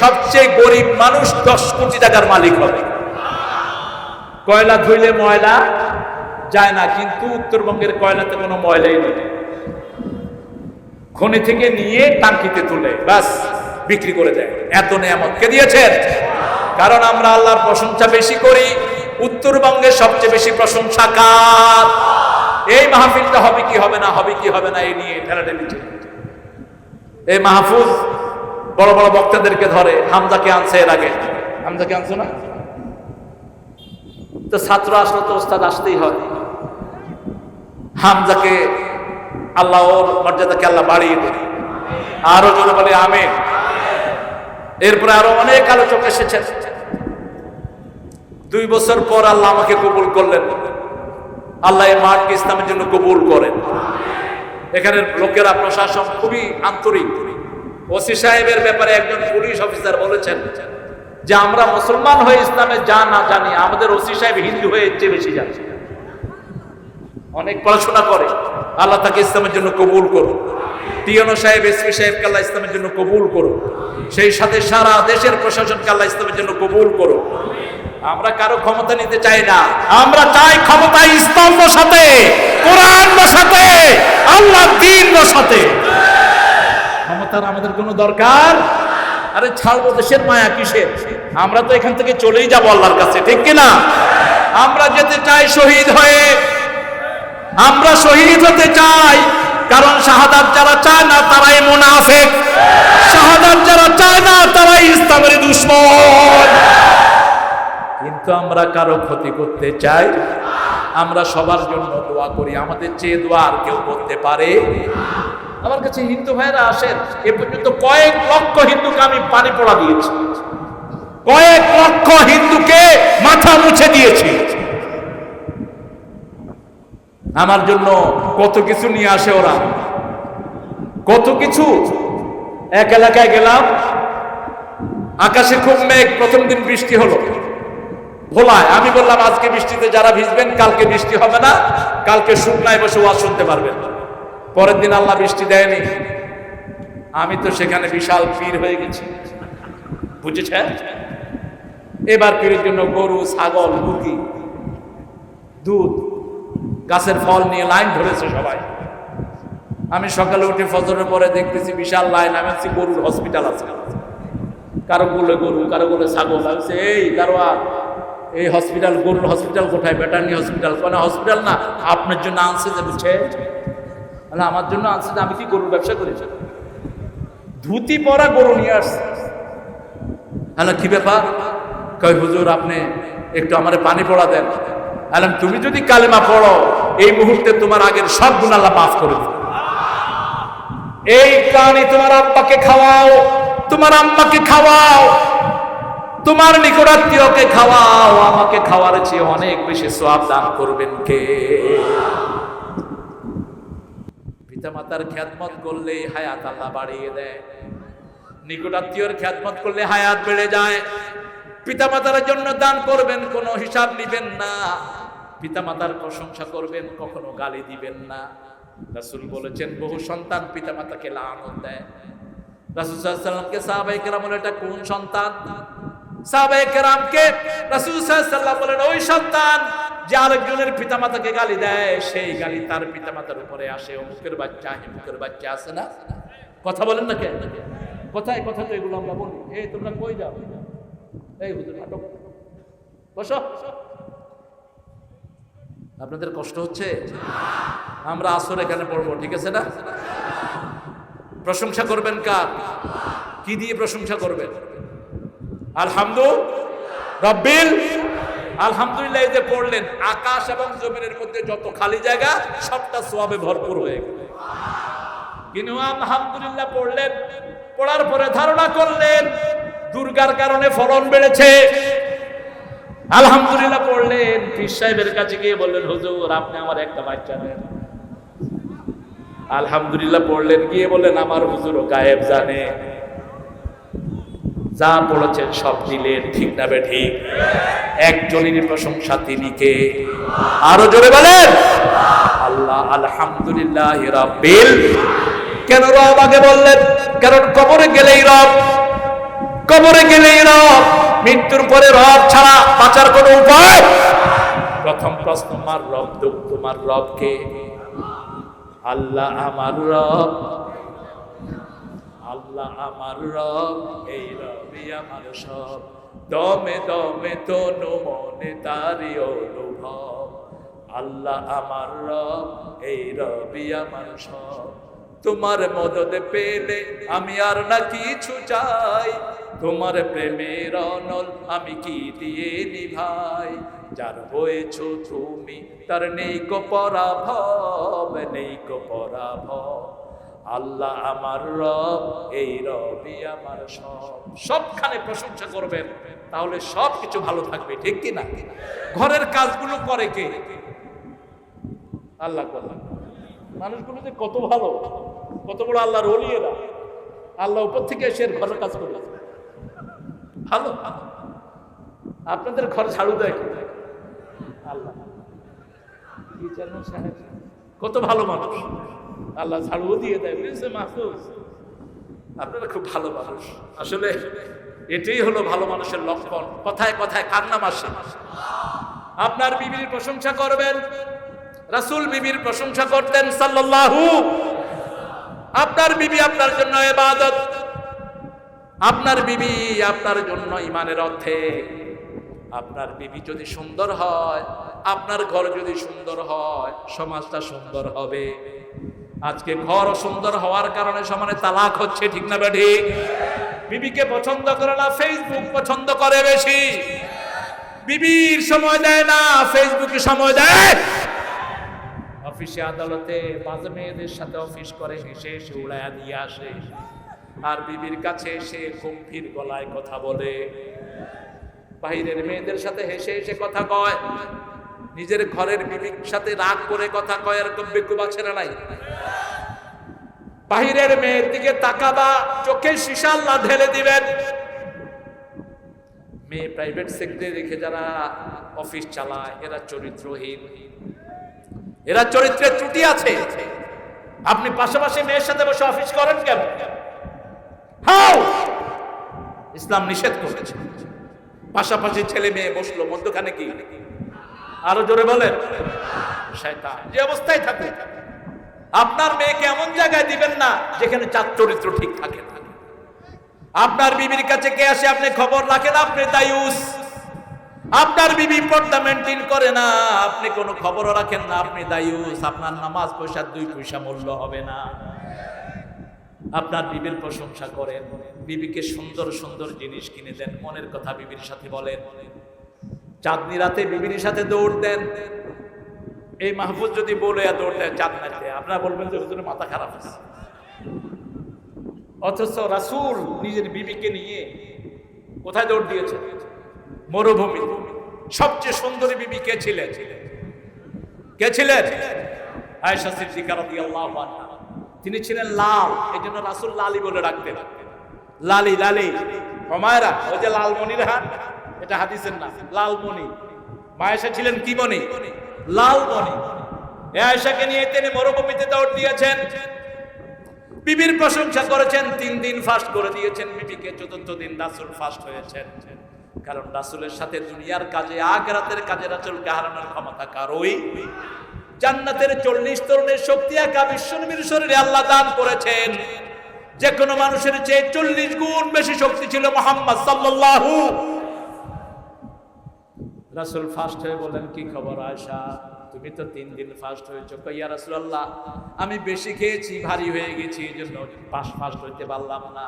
সবচেয়ে গরিব মানুষ 10 কোটি টাকার মালিক হবে। কয়লা ধুইলে ময়লা যায় না, কিন্তু উত্তরবঙ্গের কয়লাতে কোনো ময়লাই নেই। খনি থেকে নিয়ে টাঙ্কিতে তুলে বাস বিক্রি করে দেয়। এত নিয়ামত কে দিয়েছেন? কারণ আমরা আল্লাহর প্রশংসা বেশি করি। উত্তরবঙ্গের সবচেয়ে বেশি প্রশংসা কার? এই মাহফিলটা হবে কি হবে না, হবে কি হবে না, এই নিয়ে ঠেলাঠেলি চলে। এই মাহফুজ বড় বড় বক্তাদেরকে ধরে। হামজাকে আনছে এর আগে, হামজাকে আনছো না? তো ছাত্র আসলে তো ওস্তাদ আসতেই হয়। হামজাকে আল্লাহ ওর মর্যাদাকে আল্লাহ বাড়িয়ে দেয়। আরো জোরে বলে আমিন। এরপরে আরো অনেক আলোচক এসেছেন। 2 বছর পর আল্লাহ আমাকে কবুল করলেন। আল্লাহ এই মাঠকে ইসলামের জন্য কবুল করেন। এখানের লোকেরা, প্রশাসন খুবই আন্তরিক। ওসি সাহেবের ব্যাপারে একজন পুলিশ অফিসার বলেছেন যে আমরা মুসলমান হয়ে ইসলামে যা না জানি, আমাদের ওসি সাহেব হিন্দু হয়ে এর চেয়ে বেশি জানে, অনেক পড়াশোনা করে। আল্লাহ তাকে ইসলামের জন্য কবুল করুন। টিএনও সাহেব, এসপি সাহেবকে আল্লাহ ইসলামের জন্য কবুল করুন। সেই সাথে সারা দেশের প্রশাসনকে আল্লাহ ইসলামের জন্য কবুল করুন। আমরা কারো ক্ষমতা নিতে চাই না, আমরা চাই ক্ষমতা ইসলাম বসাতে, কোরআন বসাতে, আল্লাহ দ্বীন বসাতে। ক্ষমতার আমাদের কোনো দরকার? আরে ছাড়বো, দেশের মায়া কিসের? আমরা তো এখান থেকে চলেই যাবো আল্লাহর কাছে, ঠিক কিনা? আমরা যেতে চাই শহীদ হয়ে, আমরা শহীদ হতে চাই। কারণ শাহাদাত যারা চায় না তারাই মুনাফিক, শাহাদাত যারা চায় না তারাই ইসলামের দুশমন। কিন্তু আমরা কারো ক্ষতি করতে চাই? আমরা সবার জন্য দোয়া করি, আমাদের চেয়ে দোয়া আর কেউ করতে পারে? আমার কাছে হিন্দু ভাইরা আসেন, এ পর্যন্ত কয়েক লক্ষ হিন্দুকে আমি পানি পড়া দিয়েছি, কয়েক লক্ষ হিন্দুকে মাথা মুছে দিয়েছি। আমার জন্য কত কিছু নিয়ে আসে ওরা, কত কিছু। এক এলাকায় গেলাম, আকাশে খুব মেঘ, প্রথম দিন বৃষ্টি হলো ভোলায়। আমি বললাম আজকে বৃষ্টিতে যারা ভিজবেন কালকে বৃষ্টি হবে না, কালকে শুকনায় বসে ওয়াজ শুনতে পারবেন। পরের দিন আল্লাহ বৃষ্টি দেয়নি। আমি তো সেখানে বিশাল পীর হয়ে গেছি, বুঝেছেন? এবার পীরের জন্য গরু, ছাগল, মুরগি, দুধ, গাছের ফল নিয়ে লাইন ধরেছে সবাই। আমি সকালে উঠে ফজরের পরে দেখতেছি বিশাল লাইন। আমি হচ্ছে গরুর হসপিটাল আছে, কারো বলে গরু, কারো বলে ছাগল। আমি এই দারোয়া, এই হসপিটাল, গরুর হসপিটাল কোথায়? ভেটারনারি হসপিটাল। কোনো হসপিটাল না, আপনার জন্য আনছে যে, বুঝছে? আমার জন্য আনছে যে, আমি কি গরুর ব্যবসা করেছি? ধুতি পরা গরু নিয়ে আসছে। হ্যালো, কি ব্যাপার? কই হুজুর আপনি একটু আমার পানি পড়া দেন। আলাম, তুমি যদি কালেমা পড়ো এই মুহূর্তে তোমার আগের সব গুনাহ আল্লাহ মাফ করে দিবে। এই পানি তোমার আব্বাকে খাওয়াও, তোমার আম্মাকে খাওয়াও, তোমার নিকটাত্মীয়কে খাওয়াও, আমাকে খাওয়ার চেয়ে অনেক বেশি সওয়াব দান করবেন কে? পিতামাতার খেদমত করলে হায়াত আল্লাহ বাড়িয়ে দেয়, নিকটাত্মীয়র খেদমত করলে হায়াত বেড়ে যায়। পিতামাতার জন্য দান করবেন, কোনো হিসাব নিবেন না। পিতামাতার প্রশংসা করবেন, কখনো গালি দিবেন না। রাসূল বলেছেন বহু সন্তান পিতামাতাকে লানত দেয়। রাসূল সাল্লাল্লাহু আলাইহি ওয়াসাল্লামকে সাহাবায়ে কেরাম বলেন, এটা কোন সন্তান? সাহাবায়ে কেরামকে রাসূল সাল্লাল্লাহু আলাইহি ওয়াসাল্লাম বলেন, ওই সন্তান যে আরেকজনের পিতামাতাকে গালি দেয়, সেই গালি তার পিতামাতার উপরে আসে। অমুকের বাচ্চা, হিমুকের বাচ্চা আছে না? কথা বলেন না কেন? কোথায় কথা তো এগুলো আমরা বলি। এই তোমরা কই যাও? এই হুজুর নাটক বসো। আপনাদের কষ্ট হচ্ছে? আমরা আসর এখানে পড়বো, ঠিক আছে না? প্রশংসা করবেন কার? কি দিয়ে প্রশংসা করবেন? রাব্বিল আলহামদুলিল্লাহ। এই যে পড়লেন, আকাশ এবং জমিনের মধ্যে যত খালি জায়গা সবটা সওয়াবে ভরপুর হয়ে গেল। কিন্তু আলহামদুলিল্লাহ পড়লেন, পড়ার পরে ধারণা করলেন দুর্গার কারণে ফলন বেড়েছে। আলহামদুলিল্লাহ পড়লেন, পীর সাহেবের কাছে গিয়ে বললেন, হুজুর আপনি আমার একটা বাচ্চা দেন। আলহামদুলিল্লাহ পড়লেন, গিয়ে বললেন, আমার হুজুরও গায়েব জানে, যা পড়েছেন সব দিলেন, ঠিক না বে ঠিক? একজনেরই প্রশংসা, তিনি কে? আরো জোরে বলেন, আল্লাহ। আলহামদুলিল্লাহ রাব্বিল। কেন রব আগে বললেন? কারণ কবরে গেলেই রব, কবরে গেলেই রব, মৃত্যুর পরে রব ছাড়া বাঁচার কোনো উপায়? প্রথম প্রশ্ন, আমার রব, তোমার রব কে? আল্লাহ আমার রব, আল্লাহ আমার রব, এই রবই আমার সব। দমে দমে তনু মনে তারি অনুভব। আল্লাহ আমার রব, এই রবই আমার সব। তোমার মদদ পেলে আমি আর না কিছু চাই, তোমার প্রেমের অনল আমি কি দিয়ে নিভাই। যার হয়েছো তুমি তার নেই কো পরাভব, নেই কো পরাভব। আল্লাহ আমার রব, এই রবই আমার সব। সবখানে প্রশংসা করবেন, তাহলে সব কিছু ভালো থাকবে, ঠিক কি না? ঘরের কাজগুলো করে কে? আল্লাহ করে। মানুষগুলো যে কত ভালো, কত বড় আল্লাহর ওলি এরা। আল্লাহ উপর থেকে এসে ঘরের কাজ করে ভালো। আপনাদের ঘর ঝাড়ু দেয় আল্লাহ। কত ভালো মানুষ, আল্লাহ ঝাড়ুও দিয়ে দেয়। মাহফুজ, আপনারা খুব ভালো মানুষ। আসলে এটাই হলো ভালো মানুষের লক্ষণ। কথায় কথায় কার নাম আসে? আপনার বিবির প্রশংসা করবেন। রাসূল বিবির প্রশংসা করতেন সাল্লাল্লাহু। আপনার বিবি আপনার জন্য ইবাদত, আপনার বিবি আপনার জন্য ঈমানের অর্থে। আপনার বিবি যদি সুন্দর হয়, আপনার ঘর যদি সুন্দর হয়, সমাজটা সুন্দর হবে। আজকে ঘর সুন্দর হওয়ার কারণে সমানে তালাক হচ্ছে, ঠিক না ঠিক? বিবিকে পছন্দ করে না, ফেসবুক পছন্দ করে বেশি। বিবির সময় দেয় না, ফেসবুকে সময় দেয়। অফিসে আদালতে বাজে মেয়েদের সাথে অফিস করে, হেসে হেসে উড়াইয়া দিয়ে আসে। আর বিবির কাছে এসে গম্ভীর গলায় কথা বলে, বাইরের মেয়েদের সাথে হেসে হেসে কথা কয়, নিজের ঘরের বিবির সাথে রাগ করে কথা কয়। এরকম বেকুব আছে না নাই? বাহিরের মেয়ের দিকে তাকাবা, চোখে সীসা আল্লাহ ঢেলে দিবেন। মেয়ে প্রাইভেট সেক্টরে রেখে যারা অফিস চালায়, এরা চরিত্রহীন, এরা চরিত্রের ত্রুটি আছে। আপনি পাশাপাশি মেয়ের সাথে বসে অফিস করেন কেন? হাউ, ইসলাম নিষেধ করেছে। পাশাপাশি ছেলে মেয়ে বসলো, মধ্যখানে কি? আরো জোরে বলেন, শয়তান। যে অবস্থায় থাকে, আপনার মেয়েকে এমন জায়গায় দিবেন না যেখানে চরিত্র ঠিক থাকে। আপনার বিবির কাছে কে আসে আপনি খবর রাখেন, আপনি দায়ুস। আপনার বিবি পর্দা মেনটেন করে না, আপনি কোনো খবরও রাখেন না, আপনি দায়ুস। আপনার নামাজ পয়সা 2 পয়সা মূল্য হবে না। আপনার বিবির প্রশংসা করেন, বিবিকে সুন্দর সুন্দর জিনিস কিনে দেন, মনের কথা বিবির সাথে বলেন। চাঁদনি রাতে বিবির সাথে দৌড় দেন। এই মাহফুজ যদি বলে দৌড় দেন চাঁদনিতে, আপনারা বলবেন যে হুজুরের মাথা খারাপ আছে। অথচ রাসূল নিজের বিবিকে নিয়ে কোথায় দৌড় দিয়েছে? মরুভূমি। সবচেয়ে সুন্দরী বিবি কে ছিলেন? কে ছিলেন? আয়েশা সিদ্দিকা রাদিয়াল্লাহু আনহা। তিনি ছিলেন লাল, এই জন্য রাসূল লালি বলে রাখতেন। লালি লালি। হুমায়রা, ওই যে লালমণির হাত, এটা হাদিসের না, লালমণি। আয়েশা ছিলেন কি মণি? লালমণি। এই আয়েশাকে নিয়ে তিনি মরুভূমিতে দৌড় দিয়েছেন, বিবির প্রশংসা করেছেন, 3 দিন ফাস্ট করে দিয়েছেন বিবিকে। 4th দিন রাসূল ফাস্ট হয়েছেন। কারণ রাসূলের সাথে দুনিয়ার কাজে, আখিরাতের কাজে রাসূলকে হারানোর ক্ষমতা কারোই। জান্নাতের 40 তরুণের শক্তি একা বিশ্বনবীর শরীরে আল্লাহ দান করেছেন। যে কোনো মানুষের চেয়ে 40 গুণ বেশি শক্তি ছিল মুহাম্মদ সাল্লাল্লাহু। রাসূল ফাস্ট হয়ে বলেন, কি খবর আয়েশা, তুমি তো 3 দিন ফাস্ট হয়েছো। কই ইয়া রাসূলুল্লাহ, আমি বেশি খেয়েছি, ভারী হয়ে গেছি, এজন্য ফাস্ট হইতে পারলাম না।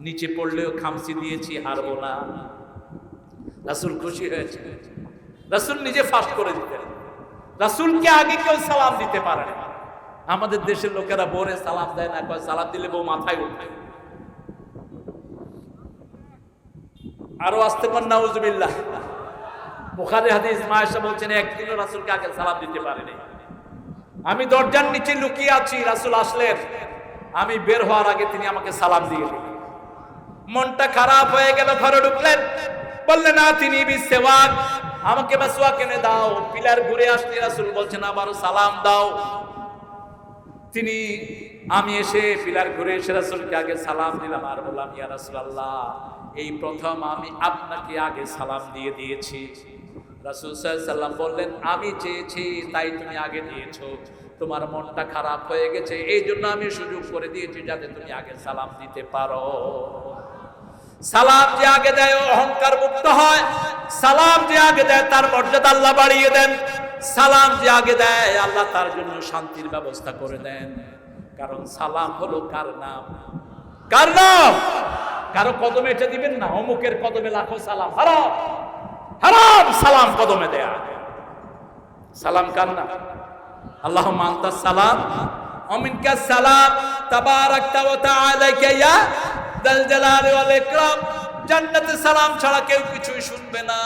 নিচে পড়লেও খামচি দিয়েছি, হারবো না। রাসূল খুশি হয়েছে। রাসূল নিজে ফাস্ট করে দিতেন। রাসূলকে আগে কেউ সালাম দিতে পারে না। আমাদের দেশের লোকেরা বরে সালাম দেয় না, কয় সালাম দিলে বউ মাথায় উঠে। আরো আসতে পার নাউজুবিল্লাহ। বুখারী হাদিস, আয়েশা বলছেন একদিনও রাসূলকে আগে সালাম দিতে পারেনি। আমি দরজার নিচে লুকিয়ে আছি, রাসূল আসলেন, আমি বের হওয়ার আগে তিনি আমাকে সালাম দিয়ে দিলেন। মনটা খারাপ হয়ে গেল, ঘরে ঢুকলেন, বললেন না তিনি বিসওয়াক, আমাকে মাসওয়াক এনে দাও। পিলার ঘুরে আসলে রাসূল বলছেন আবারও সালাম দাও। আমি এসে পিলার ঘুরে এসে রাসূলকে আগে সালাম দিলাম আর বললাম, ইয়া রাসূলুল্লাহ, এই প্রথম আমি আপনাকে আগে সালাম দিয়ে দিয়েছি। রাসূল সাল্লাল্লাহু আলাইহি ওয়াসাল্লাম বললেন, আমি চেয়েছি তাই তুমি আগে দিয়েছো। তোমার মনটা খারাপ হয়ে গেছে, এই জন্য আমি সুযোগ করে দিয়েছি যাতে তুমি আগে সালাম দিতে পারো। সালাম যে আগে দেয় অহংকার মুক্ত হয়। সালাম যে আগে দেয় তার মর্যাদা আল্লাহ বাড়িয়ে দেন। সালাম যে আগে দেয় আল্লাহ তার জন্য শান্তির ব্যবস্থা করে দেন। কারণ সালাম হলো কার নাম? কার নাম? কারো কদমে এটা দিবেন না, অমুকের কদমে লাখো সালাম। হারাম, হারাম সালাম কদমে দেয়া। সালাম কার নাম? আল্লাহুম্মা আনতাস সালাম ওয়া মিনকাস সালাম। তাবারাকতা ওয়া তাআলা ইয়া যাল জালালি ওয়াল ইকরাম। জান্নাতে সালাম ছাড়া কেউ কিছুই শুনবে না।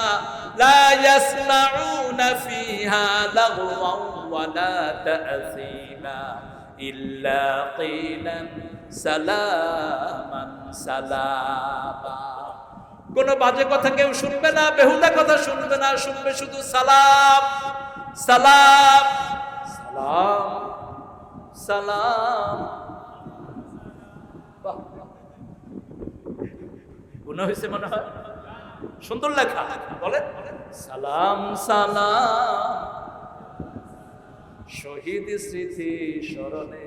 লা ইয়াসমাউনা ফিহা লাগওয়ান ওয়া লা তা'সীমা ইল্লা কিলান সালামান সালামা। কোন বাজে কথা কেউ শুনবে না, বেহুদা কথা শুনবে না, শুনবে শুধু সালাম সালাম সালাম সালাম। বাহ, গুনাহ হয়েছে মনে হয়, সুন্দর লেখা। বলেন সালাম সালাম। শহীদ স্মৃতি স্মরণে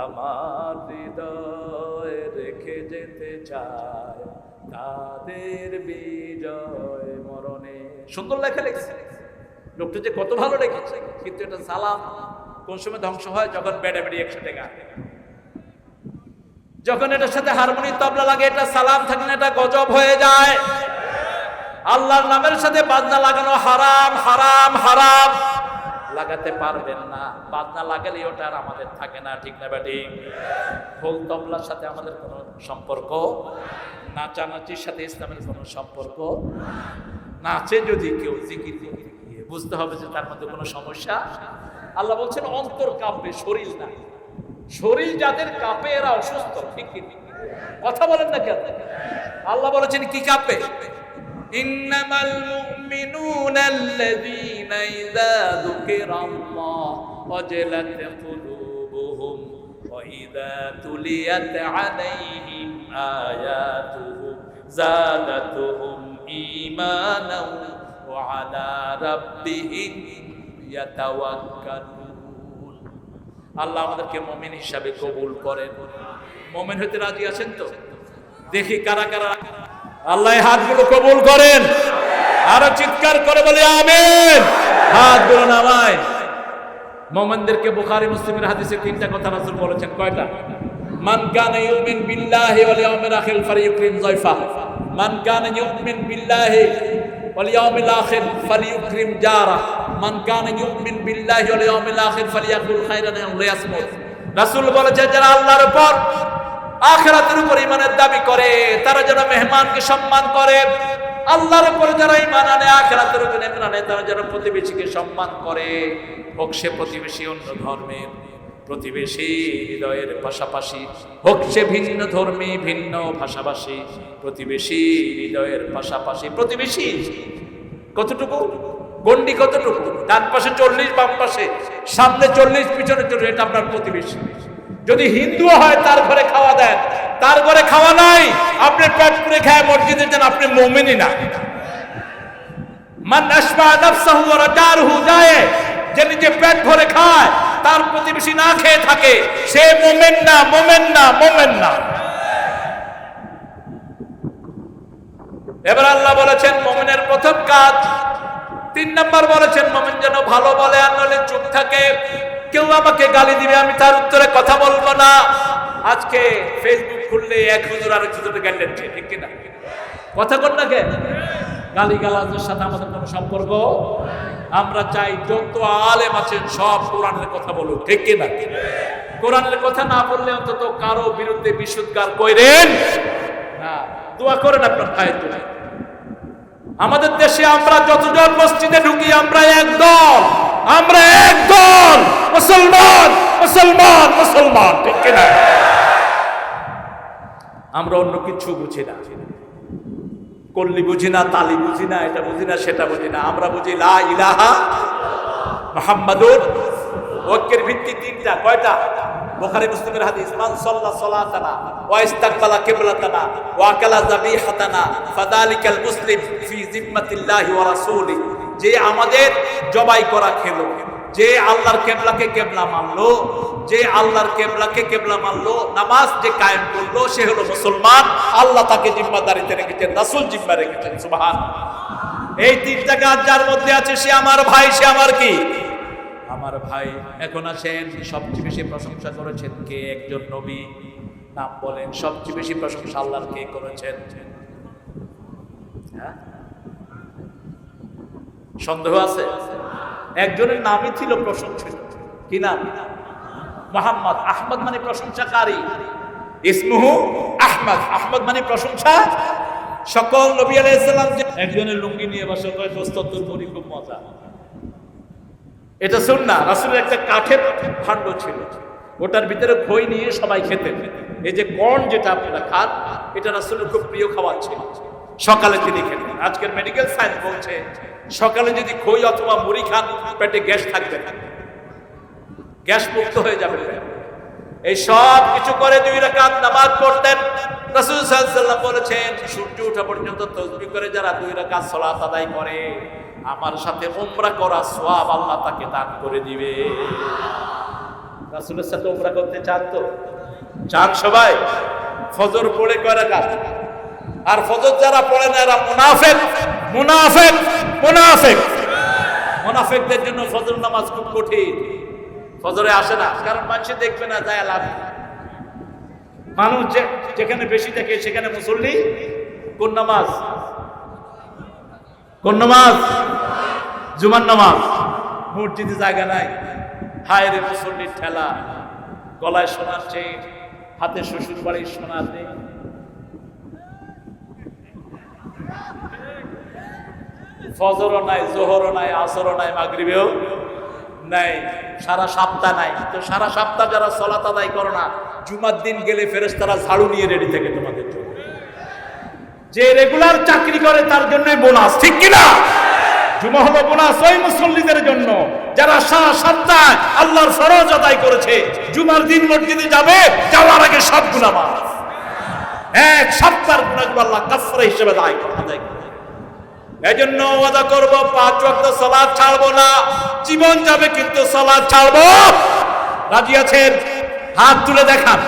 আমার হৃদয় রেখে যেতে চায় তাদের বিজয় মরণে। সুন্দর লেখা লিখছে লোকটা, যে কত ভালো লিখেছে। কিন্তু এটা সালাম কোন সময় ধ্বংস হয়? যখন বেড়াবেড়ি একসাথে গান, যখন এটার সাথে হারমোনি তবলা লাগে, এটা সালাম থাকে না, এটা গজব হয়ে যায়। আল্লাহর নামের সাথে বাজনা লাগানো হারাম হারাম হারাম। লাগাতে পারবেন না, বাজনা লাগালে ওটা আর আমাদের থাকে না, ঠিক না বেটি? ঢোল তবলার সাথে আমাদের কোনো সম্পর্ক, নাচানাচির সাথে ইসলামের কোনো সম্পর্ক। নাচে যদি কেউ জিকির করতে গিয়ে বুঝতে হবে যে তার মধ্যে কোনো সমস্যা। আল্লাহ বলছেন অন্তর কাঁপবে, শরীর না। শরীর যাদের কাঁপে এরা অসুস্থ, ঠিক কি? কথা বলেন না কেন? আল্লাহ বলেছেন কি কাঁপে? ইন্নামাল মুমিনুনা আল্লাযীনা ইযা যুকিরাল্লাহ ওয়াজিলাত কুলুবুহুম ওয়া ইযা তুলিয়াত আলাইহিম আয়াতুহু যাদাতুহুম ঈমানাও ওয়া আলা রাব্বিহিম ইয়াতাওয়াক্কালুন। আল্লাহ আমাদেরকে মুমিন হিসাবে কবুল করেন। মুমিন হতে রাজি আছেন তো? দেখি কারা কারা আল্লাহ হাতগুলো কবুল করেন। আরো চিৎকার করে বলে আমিন। হাতগুলো নামায়। মুমিনদেরকে বুখারী মুসলিমের হাদিসে তিনটা কথা রাসূল বলেছেন। কয়টা? মান কানা ইউমিন বিল্লাহি ওয়াল ইয়াউমিল আখির ফালিয়ুকরিম যায়ফা। মান কানা ইউমিন বিল্লাহি ওয়াল ইয়াউমিল আখির ফালিয়ুকরিম জারা। মান কানা ইউমিন বিল্লাহি ওয়াল ইয়াউমিল আখির ফালিয়াকুল খায়রান আও লিয়াসমুত। রাসূল বলেছেন যারা আল্লাহর উপর আখিরাতের উপর ঈমানের দাবি করে তারা যেন মেহমানকে সম্মান করে। আল্লাহর উপর যারা ঈমান আনে, আখিরাতের উপর ঈমান আনে, তারা যেন প্রতিবেশীকে সম্মান করে। হোক সে প্রতিবেশী অন্য ধর্মের, প্রতিবেশী হৃদয়ের পাশাপাশি, হোক সে ভিন্ন ধর্মী ভিন্ন ভাষাভাষী, প্রতিবেশী হৃদয়ের পাশাপাশি। প্রতিবেশী কতটুকু? গন্ডি কতটুকু? ডান পাশে 40, বাম পাশে, সামনে 40, পিছনে 40, এটা আপনার প্রতিবেশী। যদি হিন্দু হয় তার ঘরে খাওয়া দেন, তার ঘরে খাওয়া নাই, আপনি পেট পুরে খায় মসজিদে যান, আপনি মুমিনই না। মান আশবা নাফসাহু ওয়া রাজারহু যায়, যে নিজে পেট ভরে খায় তার প্রতিবেশী না খেয়ে থাকে, সে মুমিন না, মুমিন না, মুমিন না। এবার আল্লাহ বলেছেন মুমিনের প্রথম কাজ 3 নাম্বার বলেছেন মুমিন যেন ভালো বলে আর নলে চুপ থাকে। কেউ আমাকে গালি দিবে, আমি তার উত্তরে কথা বলবো না। আজকে ফেসবুক খুললে এক হুজুর আর এক হুজুরের গালি দিচ্ছে, ঠিক কি না? কথা কর না কেন? গালি গালাজের সাথে আমাদের কোনো সম্পর্ক। আমরা চাই যত আলেম আছেন সব কোরআনের কথা বলুন, ঠিক কি না? কোরআনের কথা না বললে অন্তত কারো বিরুদ্ধে বিশুদ্ধার করেন না। দোয়া করেন আপনার ভাইয়ের জন্য। আমাদের দেশে আমরা যতজন মসজিদে ঢুকি আমরা একদল, আমরা একদল মুসলমান, মুসলমান, মুসলমান, ঠিক কি না? আমরা অন্য কিছু বুঝি না, কল্লি বুঝি না, তালি বুঝি না, এটা বুঝি না, সেটা বুঝি না। আমরা বুঝি লা ইলাহা মুহাম্মাদুর। ঐক্যের ভিত্তি 3টা। কয়টা? বুখারী মুসলিমের হাদিস, মান সাল্লা সালাতানা ওয়া ইস্তাকবালা কিবলাতানা ওয়া আকালা যাবিহাতানা ফাযালিকাল মুসলিম ফি জিম্মাতিল্লাহি ওয়া রাসূলিহি। যে আমাদের জবাই করা খেলো, যে আল্লাহর কিবলাকে কিবলা মানলো, যে আল্লাহর কিবলাকে কিবলা মানলো, নামাজ যে কায়েম করলো, সে হলো মুসলমান। আল্লাহ তাকে জিম্মাদারিতে রেখেছেন, রাসূল জিম্মা রেখেছেন। সুবহানাল্লাহ। এই 3টা কাজ যার মধ্যে আছে সে আমার ভাই, সে আমার কি? আমার ভাই। এখন আসেন, সবচেয়ে বেশি প্রশংসা করেছেন কে? একজন নবী, নাম বলেন। সবচেয়ে বেশি প্রশংসা আল্লাহর কে করেছেন? হ্যাঁ, সন্দেহ আছে? একজনের নামই ছিল প্রশংসিত। কি নাম? মুহাম্মদ, আহমদ মানে প্রশংসাকারী, ইসমুহু আহমদ, আহমদ মানে প্রশংসা। সকল নবী আলাইহিস সালাম যে একজনের লুঙ্গি নিয়ে বসে কয় দোস্ত তোর বড়ি খুব মজা, এটা সুন্নাহ। রাসূলের একটা কাঠের ভাণ্ড ছিল, ওটার ভিতরে খই নিয়ে সবাই খেতেন। এই যে কর্ন যেটা আপনারা খান, এটা রাসূলের খুব প্রিয় খাবার ছিল, সকালে তিনি খেতেন। আজকের মেডিকেল সায়েন্স বলছে সকালে যদি খই অথবা মুড়ি খান পেটে গ্যাস থাকবে না, গ্যাস মুক্ত হয়ে যাবে। এই সব কিছু করে 2 রাকাত নামাজ পড়তেন। রাসূল সাল্লাল্লাহু আলাইহি ওয়াসাল্লাম বলেছেন সূর্য ওঠা পর্যন্ত তাসবিহ করে যারা 2 রাকাত সালাত আদায় করে আমার সাথে উমরা করা সওয়াব আল্লাহ তাকে দান করে দিবে। রাসূলের সাথে উমরা করতে চান তো? চান সবাই? ফজর পড়ে কয় রাকাত? আর ফজর যারা পড়ে না এরা মুনাফিক, মুনাফিক, মুনাফিক। মুনাফিকদের জন্য ফজর নামাজ খুব কঠিন। ফজরে আসে না, কারণ মানুষ দেখবে না, যায় লাভ। মানুষ যেখানে বেশি থাকে সেখানে মুসল্লি কোন নামাজ? কোন নামাজ? জুমার নামাজ। মসজিদে জায়গা নাই, হায় রে মুসল্লির ঠেলা, গলায় সোনার চেইন, হাতে শ্বশুর বাড়ির সোনার নেই। ফজরও নাই, জোহরও নাই, আসরও নাই, মাগরিবেও নাই, সারা সপ্তাহ নাই। তো সারা সপ্তাহ যারা সালাত আদায় করো না, জুমার দিন গেলে ফেরেশতারা ঝাড়ু নিয়ে রেডি থাকে তোমাদের জন্য। যে রেগুলার চাকরি করে তার জন্যই বোনাস, ঠিক কিনা? জুমা হলো বোনাস ওই মুসল্লিদের জন্য যারা সারা সপ্তাহ আল্লাহর ফরজ আদায় করেছে। জুমার দিন মসজিদে যাবে, যাওয়ার আগে সব গুনাহ মাফ, এক সপ্তাহের গুনাহগুলো আল্লাহ কাফারা হিসেবে আদায় করে। এজন্য ওয়াদা করব 5 ওয়াক্ত সালাত ছাড়বো না, জীবন যাবে কিন্তু সালাত ছাড়বো। রাজি আছেন? হাত তুলে দেখান।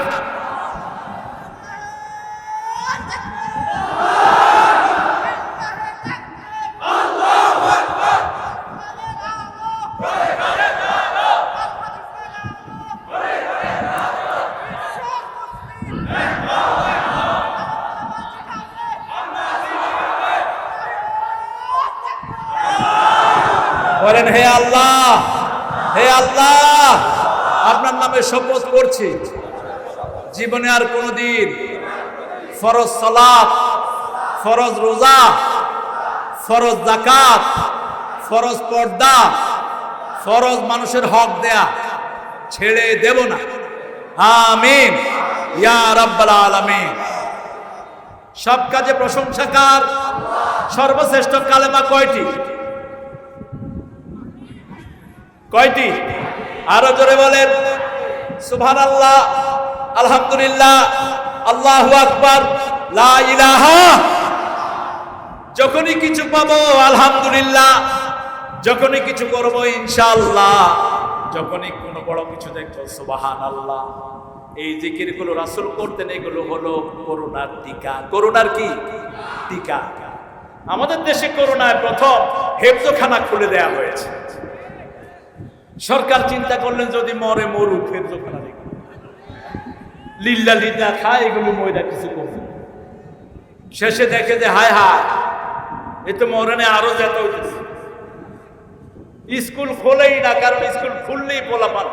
বলেন হে আল্লাহ, হে আল্লাহ, আপনার নামে শপথ করছি জীবনে আর কোনদিন ফরজ সালাত, ফরজ রোজা, ফরজ যাকাত, ফরজ পর্দা, ফরজ মানুষের হক দেয়া ছেড়ে দেব না। আমিন ইয়া রাব্বাল আলামিন। সব কাজে প্রশংসাকার সর্বশ্রেষ্ঠ কালেমা কয়টি? কয়টি? আরো জোরে বলেন। সুবহানাল্লাহ, আলহামদুলিল্লাহ, আল্লাহু আকবার, লা ইলাহা। যখনই কিছু পাবো আলহামদুলিল্লাহ, যখনই কিছু করব ইনশাআল্লাহ, যখনই কোনো বড় কিছু দেখবো সুবহানাল্লাহ। এই জিকিরগুলো রাসূল করতেন, এগুলো হলো করোনার টিকা। করোনার কি টিকা? আমাদের দেশে করোনায় প্রথম হেফজখানা খুলে দেয়া হয়েছে। সরকার চিন্তা করলেন যদি মরে মরুক, হেফজখানা রেখে লিল্লা লিল্লা খায়, এগুলো ময়দা কিছু করবে। শেষে দেখে যে হায় হায়, এ তো মরণে আরো যেত হইতেছে। স্কুল খোলেই না, কারণ স্কুল খুললেই পোলাপান,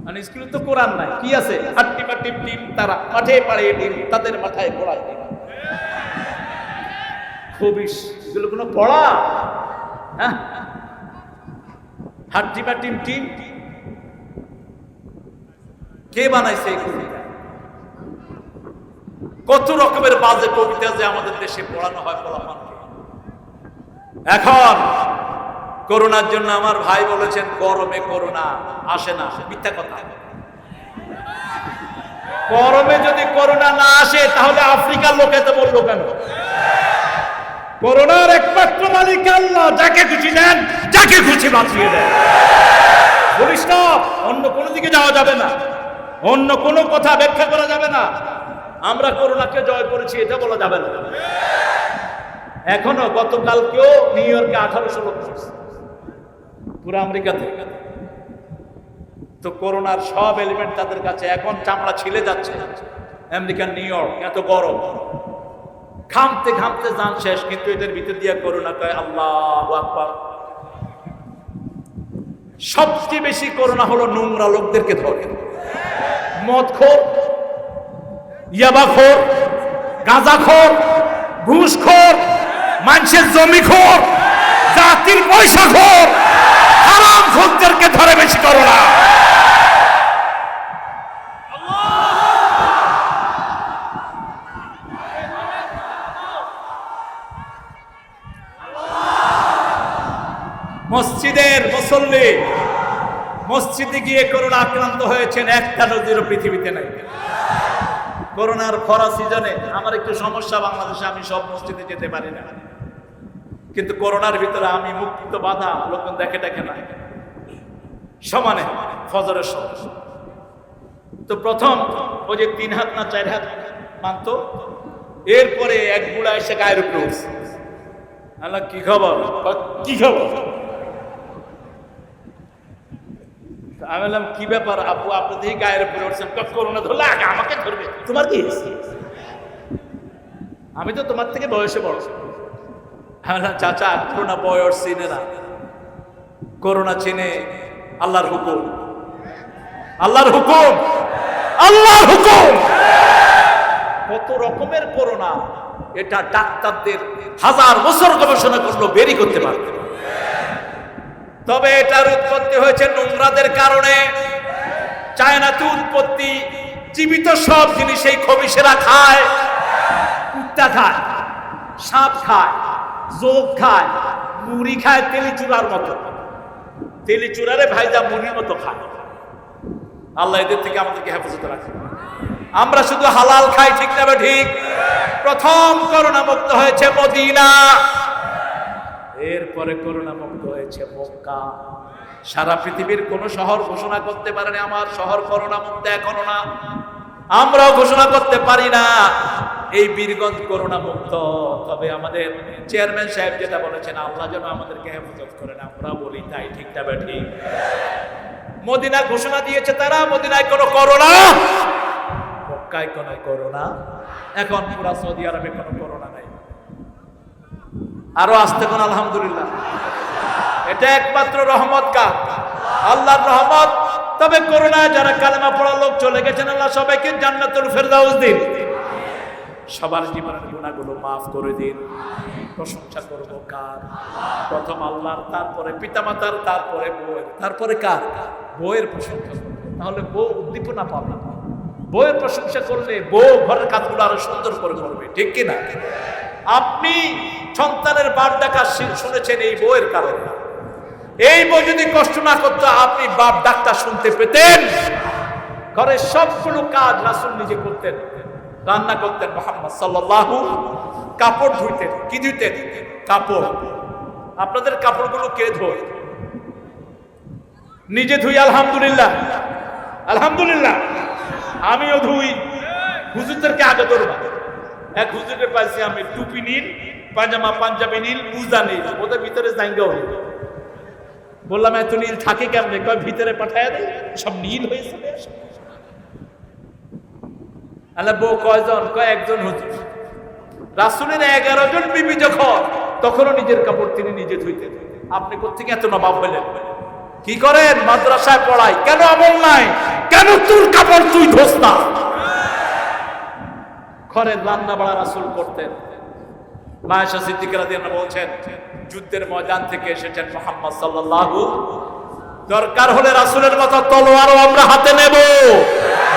মানে স্কুলে তো কোরআন নাই, কি আছে? হাট্টি পাট্টি টিম, তারা মাঠে পাড়ে টিম, তাদের মাথায় কোরআন টিম। খবিস, এগুলো কোনো পড়া? হ্যাঁ, হাট্টি বা টিম টিম কে বানাইছে এই কবিতা? কত রকমের বাজে কবিতা যে আমাদের দেশে পড়ানো হয় পোলাপানকে। এখন করোনার জন্য আমার ভাই বলেছেন গরমে করোনা আসে না, মিথ্যা কথা। গরমে যদি করোনা না আসে তাহলে আফ্রিকার লোক এত বললো কেন? করোনার একমাত্র মালিক আল্লাহ, যাকে খুশি দেন, যাকে খুশি বাঁচিয়ে দেন। বলিস না, অন্য কোনো দিকে যাওয়া যাবে না, অন্য কোনো কথা ব্যাখ্যা করা যাবে না। আমরা করোনাকে জয় করেছি এটা বলা যাবে না। এখনো গতকালকেও নিউ ইয়র্কে 1800 লোক মরছে, পুরো আমেরিকাতে। তো করোনার সব এলিমেন্ট তাদের কাছে এখন চামড়া ছিলে যাচ্ছে। আমেরিকার নিউ ইয়র্ক এত গরম, ঘামতে ঘামতে যান শেষ, কিন্তু এটার ভিতর দিয়ে করোনা কয় আল্লাহু আকবার। সবচেয়ে বেশি করোনা হলো নোংরা লোকদেরকে ধরে। মদখোর, ইয়াবাখোর, গাঁজাখোর, ঘুষখোর, মানুষের জমিখোর, জাতির পয়সাখোর, হারাম খোরদেরকে ধরে বেশি করোনা। মসজিদের মুসল্লি মসজিদে গিয়ে করোনা আক্রান্ত হয়েছেন, একটা নজিরও পৃথিবীতে নাই। করোনার খরা সিজনে আমার একটু সমস্যা, বাংলাদেশে আমি সব মসজিদে যেতে পারি না, কিন্তু করোনার ভিতরে আমি মুক্ত বাধা, লোকজন দেখে দেখে না সমানে ফজরের সময়। তো প্রথম ওই যে 3 হাত না 4 হাত মানতো, এরপরে এক বুড়া এসে গায়ের উপরে উঠছে। আল্লাহ কি খবর, কি খবর? আমি বললাম কি ব্যাপার আপু, আপনি দেখি গায়ের উপরে উঠছেন, করোনা ধরলে আগে আমাকে ধরবে, তোমার কি হয়েছে? আমি তো তোমার থেকে বয়সে বড়। আমি বললাম চাচা, করোনা বয়স চিনে না, করোনা চিনে আল্লাহর হুকুম, আল্লাহর হুকুম, আল্লাহর হুকুম। কত রকমের করোনা, এটা ডাক্তারদের 1000 বছর গবেষণা করলো বেরি করতে পারবে। তবে এটার উৎপত্তি হয়েছে নোংরাদের কারণে। চায়নাতে উৎপত্তি, জীবিত সব জিনিস এই খবিশেরা খায়, কুত্তা খায়, সাপ খায়, যোগ খায়, মুড়ি খায় তেলিচুরার মতো, তেলিচুরারে ভাইজা মুড়ির মতো খায়। আল্লাহ এদের থেকে আমাদেরকে হেফাজত রাখে। আমরা শুধু হালাল খাই, ঠিক না ঠিক? প্রথম করোনা মুক্ত হয়েছে মদিনা, এরপরে করোনা মুক্ত হয়েছে মক্কা। সারা পৃথিবীর কোন শহর ঘোষণা করতে পারেনি আমার শহর করোনা মুক্ত এখনো না, আমরাও ঘোষণা করতে পারি না এই বীরগঞ্জ করোনা মুক্ত। তবে আমাদের চেয়ারম্যান সাহেব যেটা বলেছেন, আল্লাহ যেন আমাদেরকে হেফাজত করেন, আমরা বলি তাই, ঠিক না ঠিক? মদিনা ঘোষণা দিয়েছে তারা, মদিনায় কোনো করোনা, মক্কায় কোনো করোনা, এখন পুরা সৌদি আরবে কোনো করোনা নাই। আরো আসতে কোন আলহামদুলিল্লাহ। এটা একমাত্র রহমত কার? আল্লাহর রহমত। তবে করোনায় যারা কালেমা পড়া লোক চলে গেছেন, আল্লাহ সবাইকে জান্নাতুল ফেরদাউস দিন, সবার জীবনের গুনাহগুলো মাফ করে দিন। প্রশংসা করব কার? প্রথম আল্লাহর, তারপরে পিতামাতার, তারপরে বউয়ের, তারপরে কার? বউয়ের প্রশংসা করব। তাহলে বউ উদ্দীপনা পাবে, বউয়ের প্রশংসা করলে বউ ঘরের কাজগুলো আরো সুন্দর করে করবে, ঠিক কিনা? আপনি সন্তানের বাপ ডাকা শুনেছেন এই বউয়ের কারণে। এই বউ যদি কষ্ট না করতো, আপনি বাপ ডাকটা শুনতে পেতেন। ঘরের সবগুলো কাজ রাসূল নিজে করতেন, রান্না করতেন মুহাম্মদ সাল্লাল্লাহু, কাপড় ধুইতেন। কি ধুইতেন? কাপড়। আপনাদের কাপড়গুলো কে ধোয়? নিজে ধুই, আলহামদুলিল্লাহ, আলহামদুলিল্লাহ। আমিও ধুই। হুজুরদেরকে আগে ধরবা। এক হুজুরের পাইছি আমি, টুপি নীল, পাজামা পাঞ্জাবি নীল, মুজা নীল, ওদের ভিতরে জাঙ্গা হল। বললাম এত নীল থাকে কেমনে? কয় ভিতরে পাঠায় দেয়, সব নীল হয়ে চলে আসে। আল্লাহ বউ কয়জন? কয় একজন হুজুর। রাসূলের 11 জন বিবি যখন, তখনও নিজের কাপড় তিনি নিজে ধুইতেন। আপনি কোত্থেকে এত নবাব হলেন? কি করেন? মাদ্রাসায় পড়াই। কেন আমল নাই? কেন তোর কাপড় তুই ধোস না? ঘরের রান্না বাড়া রাসূল করতেন। মা আয়েশা সিদ্দিকা রাদিয়াল্লাহু আনহা বলছেন, যুদ্ধের ময়দান থেকে এসেছেন মুহাম্মদ সাল্লাল্লাহু, দরকার হলে রাসূলের মতো তলোয়ারও আমরা হাতে নেব,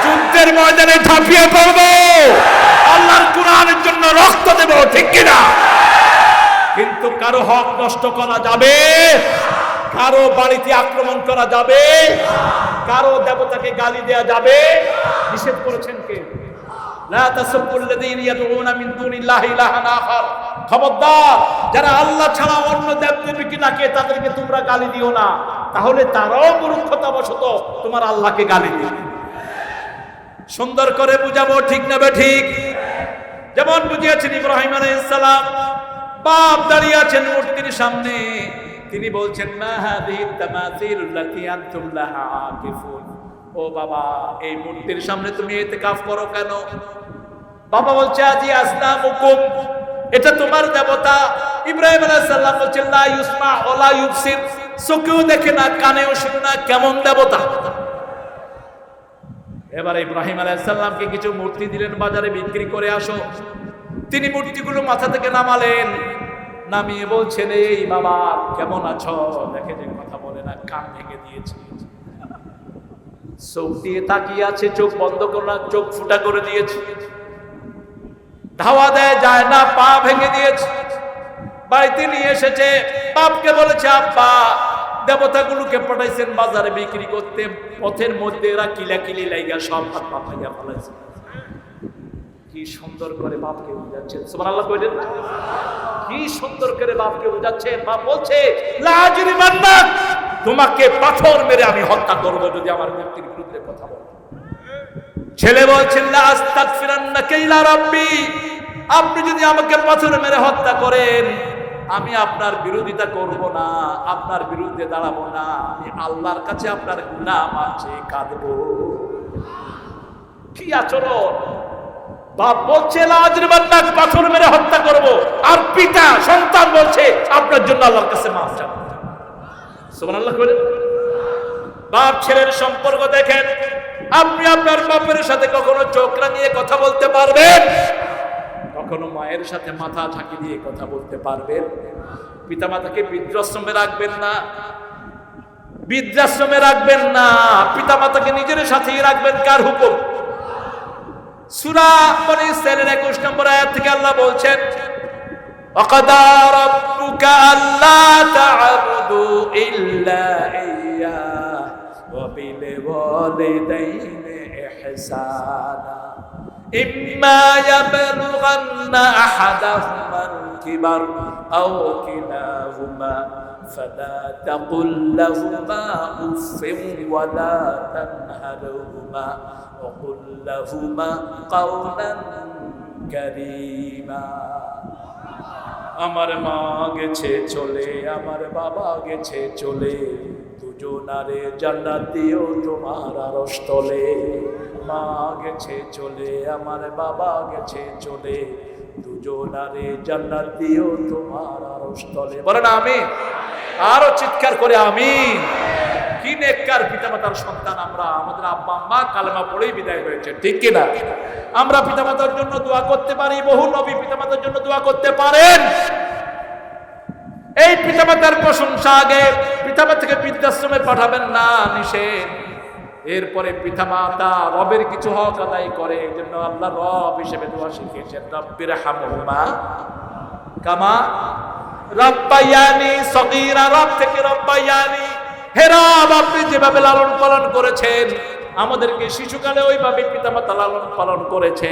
যুদ্ধের ময়দানে ঝাঁপিয়ে পড়ব, আল্লাহর কুরআনের জন্য রক্ত দেব, ঠিক কিনা? কিন্তু কারো হক নষ্ট করা যাবে, কারো বাড়িতে আক্রমণ করা যাবে, কারো দেবতাকে গালি দেয়া যাবে, নিষেধ করেছেন কে? লা তাসুবুল্লাযীনা ইয়াদউনা মিন দুনিল্লাহি ইলাহান আখার। খবরদার, যারা আল্লাহ ছাড়া অন্য দেবদেবীকে ডাকে তাদেরকে তোমরা গালি দিও না, তাহলে তারাও মূর্খতাবশত তোমার আল্লাহকে গালি দিবে। সুন্দর করে বুঝাবো, ঠিক না ঠিক? যেমন বুঝিয়েছেন ইব্রাহিম আলাইহিস সালাম, বাপ দাঁড়িয়ে আছেন মূর্তির সামনে, তিনি বলছেন মা হাযিহি তামাসিলুল্লাতী আনতুম লাহা আকিফুন। ও বাবা, এই মূর্তির সামনে তুমি ইতিকাফ করো কেন? বাবা বলছে আজি আসলামুকুম, এটা তোমার দেবতা। ইব্রাহিম আলাইহিস সালাম বলছেন লা ইউসমা ওয়া লা ইউবসির, চোখেও দেখে না, কানেও শুনে না, কেমন দেবতা। এবার ইব্রাহিম আলাইহিস সালামকে কিছু মূর্তি দিলেন, বাজারে বিক্রি করে আসো। তিনি মূর্তিগুলো মাথা থেকে নামালেন, নামিয়ে বলছেন, এই বাবা কেমন আছো? দেখে যে কথা বলে না, কান ভেঙে দিয়েছে, চোখ দিয়ে তাকিয়ে আছে, চোখ বন্ধ করে না, চোখ ফুটা করে দিয়েছে, ধাওয়া দেয় যায় না, পা ভেঙে দিয়েছে। বাড়িতে নিয়ে এসেছে, বাপকে বলেছে, আব্বা দেবতাগুলোকে পাঠাইছেন বাজারে বিক্রি করতে, পথের মধ্যে এরা কিলাকিলি লাইগা সব হাত পা ভাইয়া ফেলাইছে। কি সুন্দর করে বাপকে বুঝাচ্ছেন, সুবহানাল্লাহ কইলেন না? কি সুন্দর করে বাপকে বুঝাচ্ছেন। বাপ বলছে, লা আজরিমান্নাক, তোমাকে পাথর মেরে আমি হত্যা করব যদি আমার মূর্তির বিরুদ্ধে কথা বলো। ছেলে বলছেন, লা আস্তাগফিরান্নাকা ইলা রাব্বি, আপনি যদি আমাকে পাথর মেরে হত্যা করেন আমি আপনার বিরোধিতা করব না, আপনার বিরুদ্ধে দাঁড়াবো না, আমি আল্লাহর কাছে আপনার গুনাহ মাফ চেয়ে কাঁদবো। কি আচরণ! বাপ বলছে, লা আজরিমান্নাক, পাথর মেরে হত্যা করব, আর পিতা সন্তান বলছে আপনার জন্য আল্লাহর কাছে মাফ চাও। সুবহানাল্লাহ করে। বাপ ছেলের সম্পর্ক দেখেন, আপনি আপনার বাপের সাথে কখনো চোখ রাঙিয়ে কথা বলতে পারবেন? কখনো মায়ের সাথে মাথা ঝাঁকি দিয়ে কথা বলতে পারবেন? পিতামাতাকে বৃদ্ধাশ্রমে রাখবেন না, বৃদ্ধাশ্রমে রাখবেন না, পিতামাতাকে নিজের সাথেই রাখবেন। কার হুকুম? সূরা বনী ইসরাঈলের 21 নম্বর আয়াত থেকে আল্লাহ বলছেন, ওয়াকাদা রাব্বুকা আল্লা তা'বুদু ইল্লা ইয়্যাহু ওয়া বিল ওয়ালিদাইনি ইহসানা ইম্মা ইয়াবলুগান্না আহাদাহুমাল কিবার আও কিলাহুমা ফালা তাকুল লাহুমা উফফিন ওয়া লা তানহারহুমা ওয়া কুল লাহুমা কাওলান কারীমা। আমার মা গেছে চলে, আমার বাবা গেছে চলে, দুজনারে জান্নাত দিও তোমার আরশ তলে। মা গেছে চলে, আমার বাবা গেছে চলে, দুজনারে জান্নাত দিও তোমার আরশ তলে। বলেন আমিন। আরো চিৎকার করে আমিন। কি নেককার পিতামাতার সন্তান আমরা! আমাদের আব্বা আম্মা কালেমা পড়েই বিদায় হয়েছে, ঠিক কি না? আমরা পিতামাতার জন্য দোয়া করতে পারি, বহু নবী পিতামাতার জন্য দোয়া করতে পারেন। এই পিতামাতার প্রশংসা আগে। পিতামাতাকে বৃদ্ধাশ্রমে পাঠাবেন না, নিষেধ। এরপরে পিতামাতা রবের কিছু হক আদায় করে, এই জন্য আল্লাহ রব হিসেবে দোয়া শিখিয়েছেন, রব্বির হামহুমা কামা রাব্বায়ানি সগীরা। রব থেকে রব্বায়ানি, হে রব আপনি যেভাবে লালন পালন করেছেন আমাদেরকে শিশুকালে, ওইভাবে পিতামাতা লালন পালন করেছে।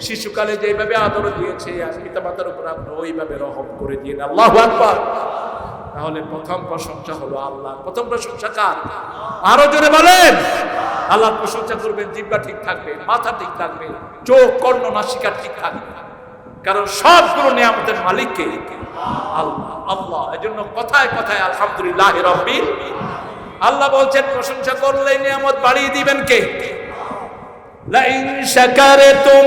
শিশুকালে যেভাবে আদর দিয়েছে আর পিতামাতার উপর আপনি ওইভাবে রহম করে দিন। আল্লাহু আকবার। তাহলে প্রথম প্রশংসা হলো আল্লাহ। প্রথম প্রশংসা কার? আরো জোরে বলেন। আল্লাহর প্রশংসা করবেন, জিহ্বা ঠিক থাকবে, মাথা ঠিক থাকবে, চোখ কর্ণ নাসিকা ঠিক থাকবে, কারণ সবগুলো নিয়ামতের মালিক কে? আল্লাহ। আল্লাহ। এজন্য কথায় কথায় আলহামদুলিল্লাহ রাব্বিল। আল্লাহ বলছেন প্রশংসা করলে নিয়ামত বাড়িয়ে দিবেন কে? লা ইন শাকারতুম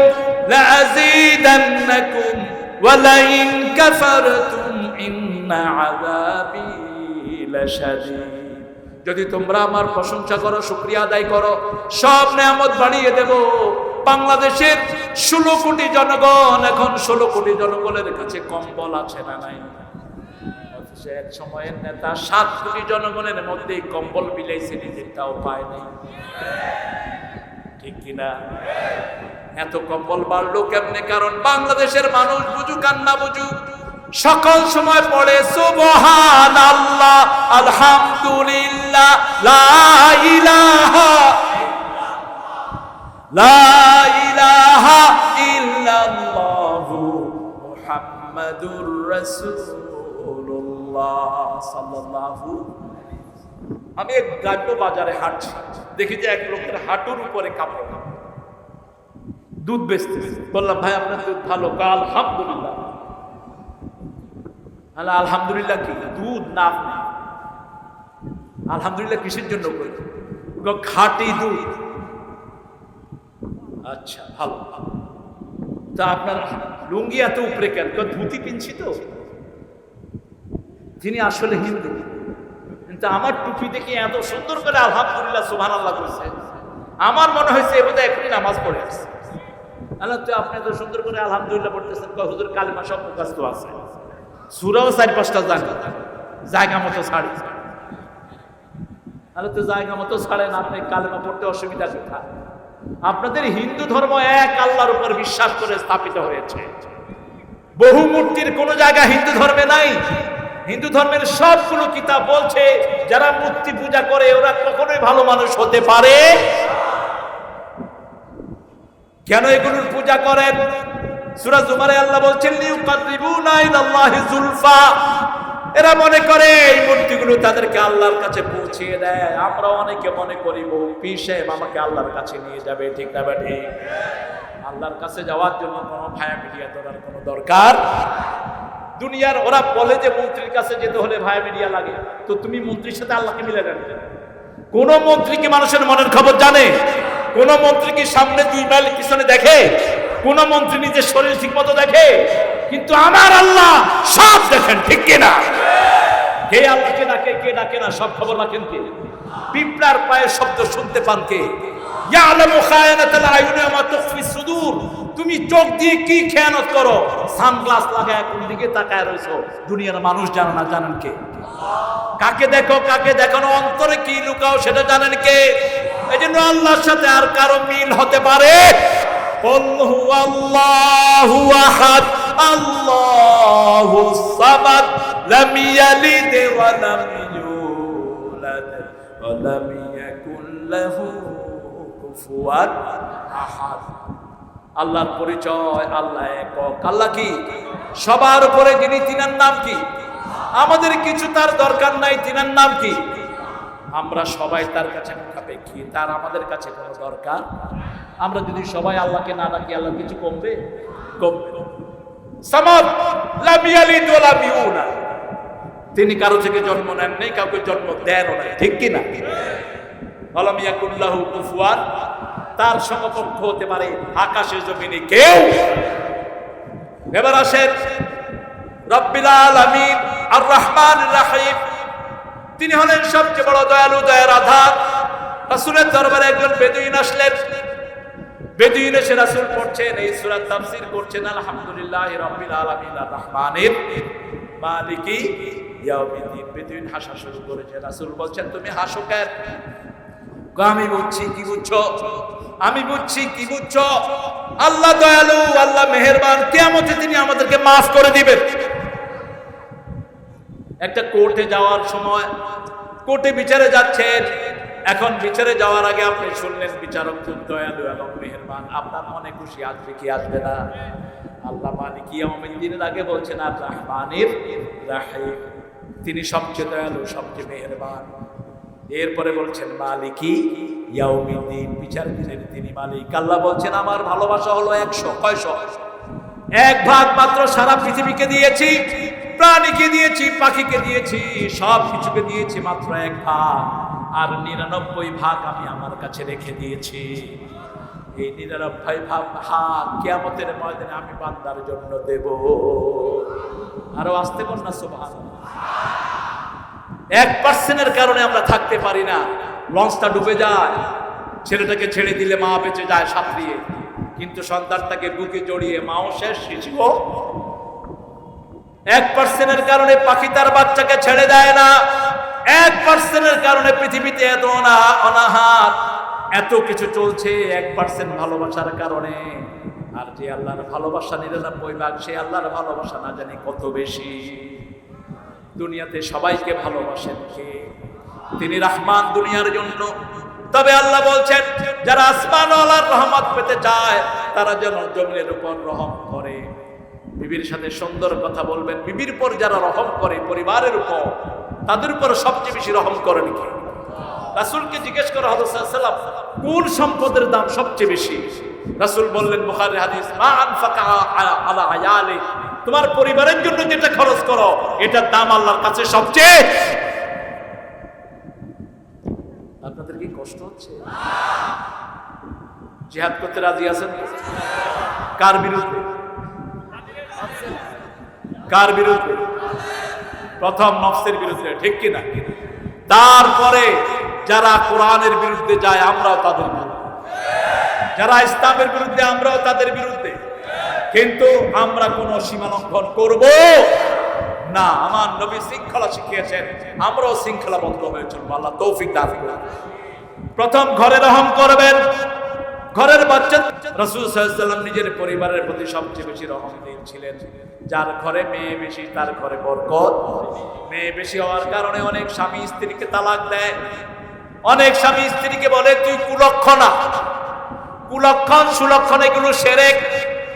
লা আযীদান্নাকুম ওয়া লা ইন কাফারতুম ইন্না আযাবি লাশাদীদ। যদি তোমরা আমার প্রশংসা করো, শুকরিয়া আদায় করো, সব নিয়ামত বাড়িয়ে দেব। বাংলাদেশের 16 কোটি জনগণ, এখন 16 কোটি জনগণের কাছে কম্বল আছে না নাই? এক সময়ের নেতা 7 কোটি জনগণের মধ্যে কম্বল বিলাইছে, নিজেরটাও পায় নাই, ঠিক কিনা? এত কম্বল বাড়লো কেমনে? কারণ বাংলাদেশের মানুষ বুঝুক আর না বুঝুক সকল সময় পড়ে সুবহানাল্লাহ, আলহামদুলিল্লাহ, লা ইলাহা ইল্লাল্লাহু মুহাম্মাদুর রাসূলুল্লাহ সাল্লাল্লাহু। আমি এক গ্রাম্য বাজারে হাঁটছি, দেখি যে এক লোকের হাঁটুর উপরে কাপড়, দুধ বেচতেছে। বললাম, ভাই আপনার দুধ ভালো? আলহামদুলিল্লাহ। আলহামদুলিল্লাহ কি? দুধ না আলহামদুলিল্লাহ কিসের জন্য করি? খাঁটি দুধ। আচ্ছা ভালো। তা আপনার লুঙ্গি এত উপরে কেন? ধুতি পিনছি তো। তিনি আসলে হিন্দু, কিন্তু আমার টুপি দেখে এত সুন্দর করে আলহামদুলিল্লাহ সুবহানাল্লাহ কইছে, আমার মনে হয়েছে এবার এখনই নামাজ পড়ে আসছে। আল্লাহ তো আপনি এত সুন্দর করে আলহামদুলিল্লাহ পড়তেছেন, হুজুর কালিমা সব মুখস্থ আছে, সূরাও 4-5টা জায়গা মতো ছাড়ি। আল্লাহ তো জায়গা মতো ছাড়েন, আপনি কালিমা পড়তে অসুবিধা কোথায়? আপনাদের হিন্দু ধর্ম এক আল্লাহর উপর বিশ্বাস করে স্থাপিত হয়েছে, বহু মূর্তির কোন জায়গা হিন্দু ধর্মে নাই। হিন্দু ধর্মের সবগুলো কিতাব বলছে যারা মূর্তি পূজা করে ওরা কখনোই ভালো মানুষ হতে পারে। কেন এগুলোর পূজা করেন? সূরা জুমারে আল্লাহ বলছেন লিউকাররিবুনা ইলাল্লাহি যুলফা, এরা মনে করে এই মূর্তিগুলো তাদেরকে আল্লাহর কাছে পৌঁছিয়ে দেয়। আমরা অনেকে মনে করি বহু পীর সাহেব আমাকে আল্লাহর কাছে নিয়ে যাবে, ঠিক না ঠিক? আল্লাহর কাছে যাওয়ার জন্য কোনো ভায়া মিডিয়া ধরার কোনো দরকার। দুনিয়ার ওরা বলে যে মন্ত্রীর কাছে যেতে হলে ভায়া মিডিয়া লাগে, তো তুমি মন্ত্রীর সাথে আল্লাহকে মিলে যাবে। কোন মন্ত্রী কি মানুষের মনের খবর জানে? কোন মন্ত্রী কি সামনে 2 মাইল পিছনে দেখে? কোন মন্ত্রী নিজের শরীর ঠিক মতো দেখে? কিন্তু আমার আল্লাহ সব দেখেন, ঠিক কিনা? কে আল্লাহকে ডাকে, কে ডাকে না, সব খবর রাখেন কে? পিঁপড়ার পায়ের শব্দ শুনতে পান কে? ইয়ালামু খায়ানাতাল আয়ুনি ওয়া মা তুখফিস সুদূর। তুমি চোখ দিয়ে কি খেয়ানত করো, সানগ্লাস লাগায় কোন দিকে তাকায় রইছো, দুনিয়ার মানুষ জানে না, জানেন কে? কাকে দেখো, কাকে দেখো না, অন্তরে কি লুকাও সেটা জানেন কে? এজন্য আল্লাহর সাথে আর কারো মিল হতে পারে? আল্লাহু আল্লাহু আহাদ আল্লাহুস সামাদ লাম ইয়ালিদ ওয়া লাম ইউলাদ ওয়া লাম ইয়াকুল লাহু কুফুয়ান আহাদ। আল্লাহর পরিচয়, আল্লাহ একক। আল্লাহ কি? সবার উপরে যিনি, তিনার নাম কি? আমাদের কিছু তার দরকার নাই, তিনার নাম কি? আমরা সবাই তার কাছে মুখাপেক্ষী, তার আমাদের কাছে কোনো দরকার। আমরা যদি সবাই আল্লাহকে না ডাকি, আল্লাহ কিছু কমবে? কমবে। সামাদ লাম ইয়ালিদ ওয়া লাম ইউলাদ, তিনি কারো থেকে জন্ম নেন নাই, কাউকে জন্ম দেনও নাই, ঠিক কি না? ওয়া লাম ইয়াকুল লাহু কুফুয়ান, তার সমকক্ষ হতে পারে আকাশে জমিনে কেউ? এবার আসেন রব্বিল আলামিন আর রহমানির রহিম, তিনি হলেন সবচেয়ে বড় দয়ালু, দয়ার আধার। রাসূলের দরবারে একজন বেদুইন আসলেন। বেদুইন এসে রাসূল পড়ছেন, এই সূরা তাফসীর করছেন, আলহামদুলিল্লাহি রাব্বিল আলামিন আর রহমানির মালিকি ইয়াউমিদ্দিন। বেদুইন হাসা শুরু করেছে। রাসূল বলছেন, তুমি হাসো কেন? আমি বুঝছি কি বুঝছো, আমি বুঝছি কি বুঝছো। আল্লাহ দয়ালু, আল্লাহ মেহেরবান, কিয়ামতে তিনি আমাদেরকে মাফ করে দিবেন। একটা কোর্টে যাওয়ার সময়, কোর্টে বিচারে যাচ্ছেন, এখন বিচারে যাওয়ার আগে আপনি শুনলেন বিচারক খুব দয়ালু এবং মেহেরবান, আপনার মনে খুশি আসবে কি আসবে না? আল্লাহ মালিক ইয়াউমিদ্দিনের আগে বলছেন আর রহমানির রহিম, তিনি সবচেয়ে দয়ালু, সবচেয়ে মেহেরবান। এরপরে বলছেন মালিকি ইয়াউমিদ্দিন, বিচার দিনের তিনি মালিক। আল্লাহ বলছেন আমার ভালোবাসা হলো 100। কয়শো? 1 ভাগ মাত্র সারা পৃথিবীকে দিয়েছি, প্রাণীকে দিয়েছি, পাখিকে দিয়েছি, সব কিছুকে দিয়েছি মাত্র 1 ভাগ, আর 99 ভাগ আমি আমার কাছে রেখে দিয়েছি। এই 99 ভাগ কিয়ামতের ময়দানে আমি বান্দার জন্য দেব। আরো আসতে বল না সুবহানাল্লাহ। 1% কারণে আমরা থাকতে পারি না, লঞ্চটা ডুবে যায়, ছেলেটাকে ছেড়ে দিলে মা বেঁচে যায় সাঁতরিয়ে, কিন্তু সন্তানটাকে বুকে জড়িয়ে মাও শেষ, শিশুও। 1% কারণে পাখি তার বাচ্চাকে ছেড়ে দেয় না। 1% কারণে পৃথিবীতে এত অনাহার, এত কিছু চলছে 1% ভালোবাসার কারণে। আর যে আল্লাহর ভালোবাসা 99 ভাগ, সে আল্লাহর ভালোবাসা না জানি কত বেশি। দুনিয়াতে সবাইকে ভালোবাসেন কে? তিনি রহমান দুনিয়ার জন্য। তবে আল্লাহ বলছেন যারা আসমান ও আল্লাহর রহমত পেতে চায় তারা যেন জমিনের উপর রহম করে। বিবির সাথে সুন্দর কথা বলবেন। বিবির পর যারা রহম করে পরিবারের উপর, তাদের উপর সবচেয়ে বেশি রহম করেন কে? রাসূলকে জিজ্ঞেস করা হলো সাল্লাল্লাহু আলাইহি ওয়াসাল্লাম, কোন সম্পদের দাম সবচেয়ে বেশি? রাসূল বললেন, বুখারীর হাদিস, মা আনফাকা আলা আয়ালি, তোমার পরিবারের জন্য যেটা খরচ করো এটার দাম আল্লাহর কাছে সবচেয়ে। আপনাদের কি কষ্ট হচ্ছে? জিহাদ করতে রাজি আছেন? কার বিরুদ্ধে? কার বিরুদ্ধে? প্রথম নফসের বিরুদ্ধে, ঠিক কিনা? তারপরে যারা কোরআনের বিরুদ্ধে যায় আমরাও তাদের বিরুদ্ধে, যারা ইসলামের বিরুদ্ধে আমরাও তাদের বিরুদ্ধে। কিন্তু আমরা কোন সীমা লঙ্ঘন করব না। আমার নবী শৃঙ্খলা শিখিয়েছেন, আমরাও শৃঙ্খলাবদ্ধ হয়ে চলবো। আল্লাহ তৌফিক দান করুন। প্রথম ঘরে রহম করবেন, ঘরের বাচ্চা। রাসূল সাল্লাল্লাহু আলাইহি ওয়াসাল্লাম নিজের পরিবারের প্রতি সবচেয়ে বেশি রহমশীল ছিলেন। যার ঘরে মেয়ে বেশি তার ঘরে বরকত। মেয়ে বেশি হওয়ার কারণে অনেক স্বামী স্ত্রীকে তালাক দেয়। অনেক স্বামী স্ত্রীকে বলে তুই কুলক্ষণা। কুলক্ষণ সুলক্ষণ এগুলো শিরক।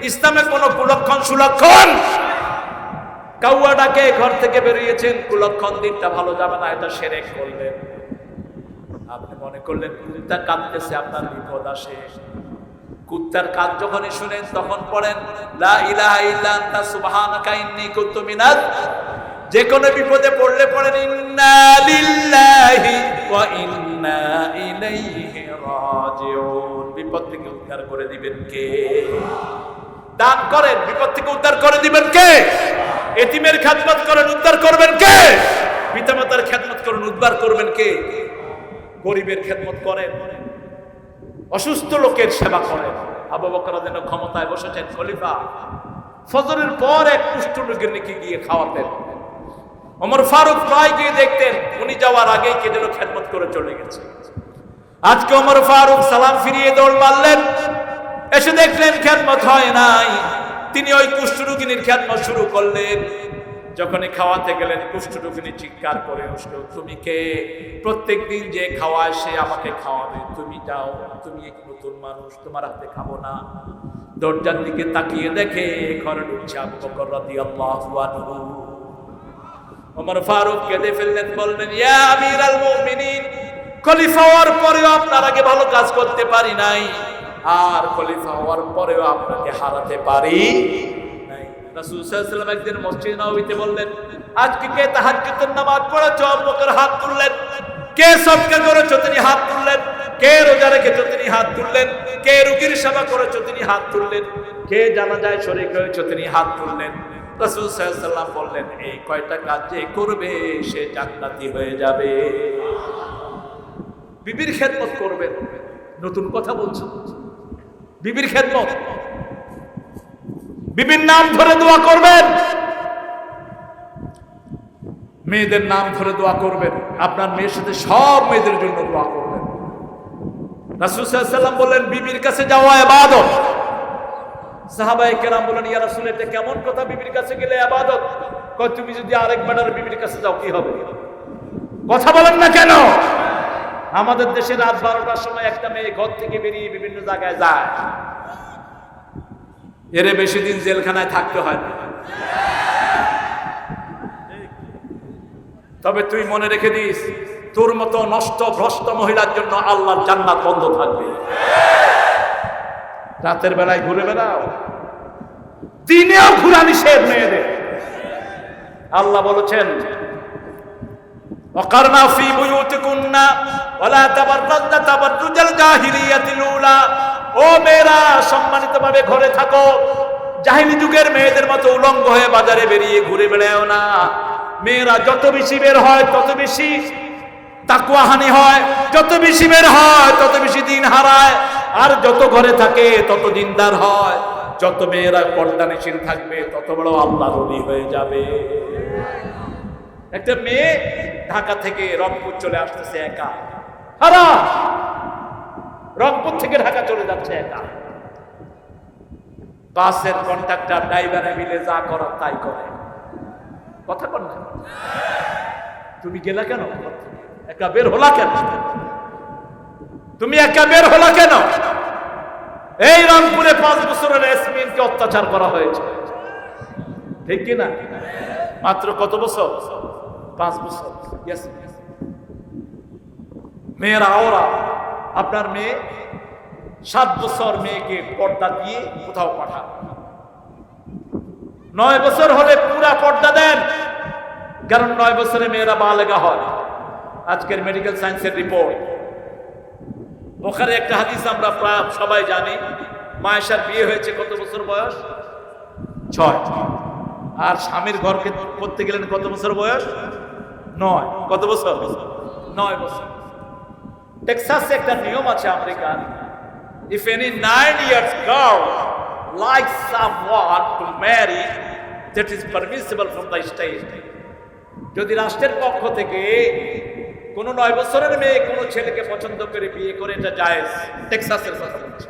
ইসলামে কোন কুলক্ষণ সুলক্ষণ। কাউয়াটাকে ঘর থেকে বেরিয়েছেন, কুলক্ষণ দিনটা ভালো যাবে না, এটা শিরক করলেন। আপনি মনে করলেন কুত্তা কাঁদতেছে, আপনার বিপদ আসে। কুত্তার কাজ যখনই শুনেন তখন পড়েন লা ইলাহা ইল্লা আনতা সুবহানাকা ইন্নী কুনতু মিনাজ। যে কোনো বিপদে পড়লে পড়েন ইন্না লিল্লাহি ওয়া ইন্না ইলাইহি রাজিউন। বিপদ থেকে উদ্ধার করে দিবেন কে? দান করেন, বিপদ থেকে উদ্ধার করে দিবেন কে? এতিমের খেদমত করেন, উদ্ধার করবেন কে? পিতামাতার খেদমত করেন, উদ্ধার করবেন কে? গরিবের খেদমত করেন, অসুস্থ লোকের সেবা করেন। আবু বকর রাদিয়াল্লাহু আনহু ক্ষমতায় বসেছেন, খলিফা। ফজরের পর এক কুষ্ঠ রোগীর নিকে গিয়ে খাওয়াতেন। ওমর ফারুক প্রায় গিয়ে দেখতেন, উনি যাওয়ার আগেই কে যেন খেদমত করে চলে গেছে। আজকে ওমর ফারুক সালাম ফিরিয়ে দৌড় মারলেন, এসে দেখলেন খেদমত হয় নাই। তিনি ওই কুষ্ঠ রোগীর খেদমত শুরু করলেন। যখনই খাওয়াতে গেলেন, কুষ্ঠ রোগিনী চিৎকার করে উঠল, তুমি কে? প্রত্যেক দিন যে খাওয়ায় সে আমাকে খাওয়াবে, তুমি যাও, তুমি এক নতুন মানুষ, তোমার হাতে খাবো না। দরজার দিকে তাকিয়ে দেখে ঘরে ঢুকছে আবু বকর রাদিয়াল্লাহু আনহু। ওমর ফারুক কেঁদে ফেললেন, বললেন ইয়া আমিরাল মুমিনিন, খলিফা হওয়ার পরেও আপনার আগে ভালো কাজ করতে পারি নাই, আর খলিফা হওয়ার পরেও আপনাকে হারাতে পারি নাই। রাসূল সাল্লাল্লাহু আলাইহি ওয়াসাল্লাম একদিন মসজিদ নববীতে বললেন, আজকে কে তাহাজ্জুদের নামাজ পড়েছো? আবু বকর হাত তুললেন। কে সদকা করেছো? তিনি হাত তুললেন। কে রোজা রেখেছো? তিনি হাত তুললেন। কে রোগীর সেবা করেছো? তিনি হাত তুললেন। কে জানাজায় শরীক হয়েছো? তিনি হাত তুললেন। রাসূল সাল্লাল্লাহু আলাইহি ওয়াসাল্লাম বললেন, এই কয়টা কাজ যে করবে সে জান্নাতি হয়ে যাবে। বিবির খেদমত করবেন। নতুন কথা বলছি, বিবির খেদমত। বিবির নাম ধরে দোয়া করবেন, মেয়েদের নাম ধরে দোয়া করবেন। আপনার মেয়ের সাথে সব মেয়েদের জন্য দোয়া করবেন। রাসূল সাল্লাল্লাহু আলাইহি ওয়াসাল্লাম বললেন, বিবির কাছে যাওয়া ইবাদত। সাহাবায়ে কেরাম বলেন, ইয়া রাসূল, এটা কেমন কথা? বিবির কাছে গেলে ইবাদত? কয়, তুমি যদি আরেকবার বিবির কাছে যাও কি হবে? কথা বলেন না কেন? আমাদের দেশে রাত 12টার সময় একটা মেয়ে ঘর থেকে বেরিয়ে বিভিন্ন জায়গায় যায়, এরে বেশি দিন জেলখানায় থাকতে হয় না। তবে তুই মনে রেখে দিস, তোর মতো নষ্ট ভ্রষ্ট মহিলার জন্য আল্লাহর জান্নাত বন্ধ থাকবে। রাতের বেলায় ঘুরে বেড়াও, দিনেও ঘুরা নিষেধ মেয়েদের। আল্লাহ বলেছেন, ওয়াকারনা ফি বুয়ুতিকুন্না ওয়ালা তাবাররাজনা তাবাররুজাল জাহিলিয়াতিল উলা। ও মেয়েরা, সম্মানিতভাবে ঘরে থাকো, জাহিলি যুগের মেয়েদের মতো উলঙ্গ হয়ে বাজারে বেরিয়ে ঘুরে বেড়াও না। মেয়েরা যত বেশি বের হয় তত বেশি তাকওয়াহানি হয়, যত বেশি বের হয় তত বেশি দিন হারায়, আর যত ঘরে থাকে তত দিনদার হয়। যত মেয়েরা পর্দানিশীল থাকবে তত বড় আল্লাহর ওলি হয়ে যাবে। একটা মেয়ে ঢাকা থেকে রংপুর চলে আসতেছে একা, হারা রংপুর থেকে ঢাকা চলে যাচ্ছে একা। বাসের কন্ট্রাক্টর ড্রাইভারে মিলে যা করার তাই করে। কথা বল না, তুমি গেলা কেন? একা বের হলা কেন? তুমি একা বের হলা কেন? এই রংপুরে 5 বছরের ইয়াসমিনকে অত্যাচার করা হয়েছে, ঠিক কিনা? মাত্র কত বছর? 5 বছর। মেয়েরা ওরা, আপনার মেয়ে 7 বছর মেয়েকে পর্দা দিয়ে কোথাও পাঠান, 9 বছর হলে পুরা পর্দা দেন, কারণ 9 বছরে মেয়েরা বালেগা হয়। আজকের মেডিকেল সায়েন্সের রিপোর্ট, বুখারী একটা হাদিস আমরা প্রায় সবাই জানি, মায়েশার বিয়ে হয়েছে কত বছর বয়স? 6। আর স্বামীর ঘরকে করতে গেলেন কত বছর বয়স? 9। কত বছর? 9 বছর। টেক্সাসে একটা নিয়ম আছে আমেরিকার, if any 9 years girl likes someone to marry, that is permissible from the state. যদি রাষ্ট্রের পক্ষ থেকে কোন 9 বছরের মেয়ে কোন ছেলেকে পছন্দ করে বিয়ে করে, এটা জায়েজ। টেক্সাসের কথা বলছি।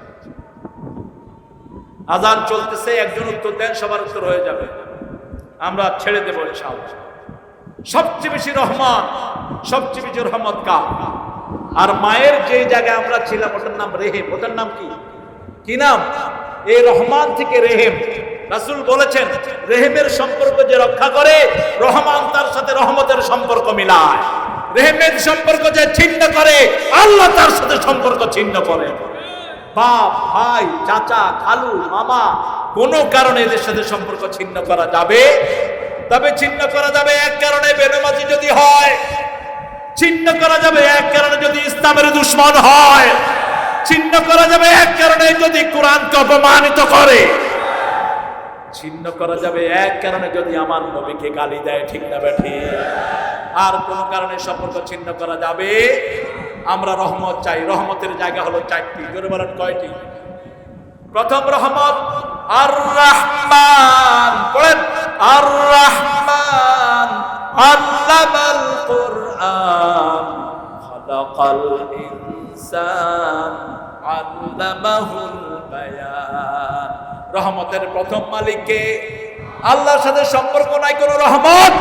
আজান চলতেছে, একজন উত্তর দেন, সবার উত্তর হয়ে যাবে, আমরা ছেড়ে দেবো ইনশাআল্লাহ। সবচেয়ে বেশি রহমান, সবচেয়ে বেশি রহমত কার? আর মায়ের যে জায়গায় আমরা ছিলাম ওটার নাম রেহেম। ওটার নাম কি নাম? এই রহমান থেকে রেহেম। রাসূল বলেছেন রেহেমের সম্পর্ক যে রক্ষা করে, রহমান তার সাথে রহমতের সম্পর্ক মিলায়। রেহেমের সম্পর্ক যে ছিন্ন করে, আল্লাহ তার সাথে সম্পর্ক ছিন্ন করে। বাপ, ভাই, চাচা, খালু, মামা, কোন কারণে এদের সাথে সম্পর্ক ছিন্ন করা যাবে? তবে ছিন্ন করা যাবে এক কারণে, বেনামাজি যদি হয়। ছিন্ন করা যাবে এক কারণে যদি ইসলামের দুশমন হয়। ছিন্ন করা যাবে এক কারণে যদি কোরআনকে অপমানিত করে। ছিন্ন করা যাবে এক কারণে যদি আমার নবীকে গালি দেয়, ঠিক না বেঠি? আর কোন কারণে সম্পর্ক ছিন্ন করা যাবে? আমরা রহমত চাই। রহমতের জায়গা হলো 4টি। জোরে বলেন কয়টি? প্রথম রহমত আর রহমান। পড়েন আর রহমান আল্লামাল কুরআন খালাকাল ইনসান আল্লামাহুল বায়ান। রহমতের প্রথম মালিককে, আল্লাহর সাথে সম্পর্ক নাই কোনো রহমত।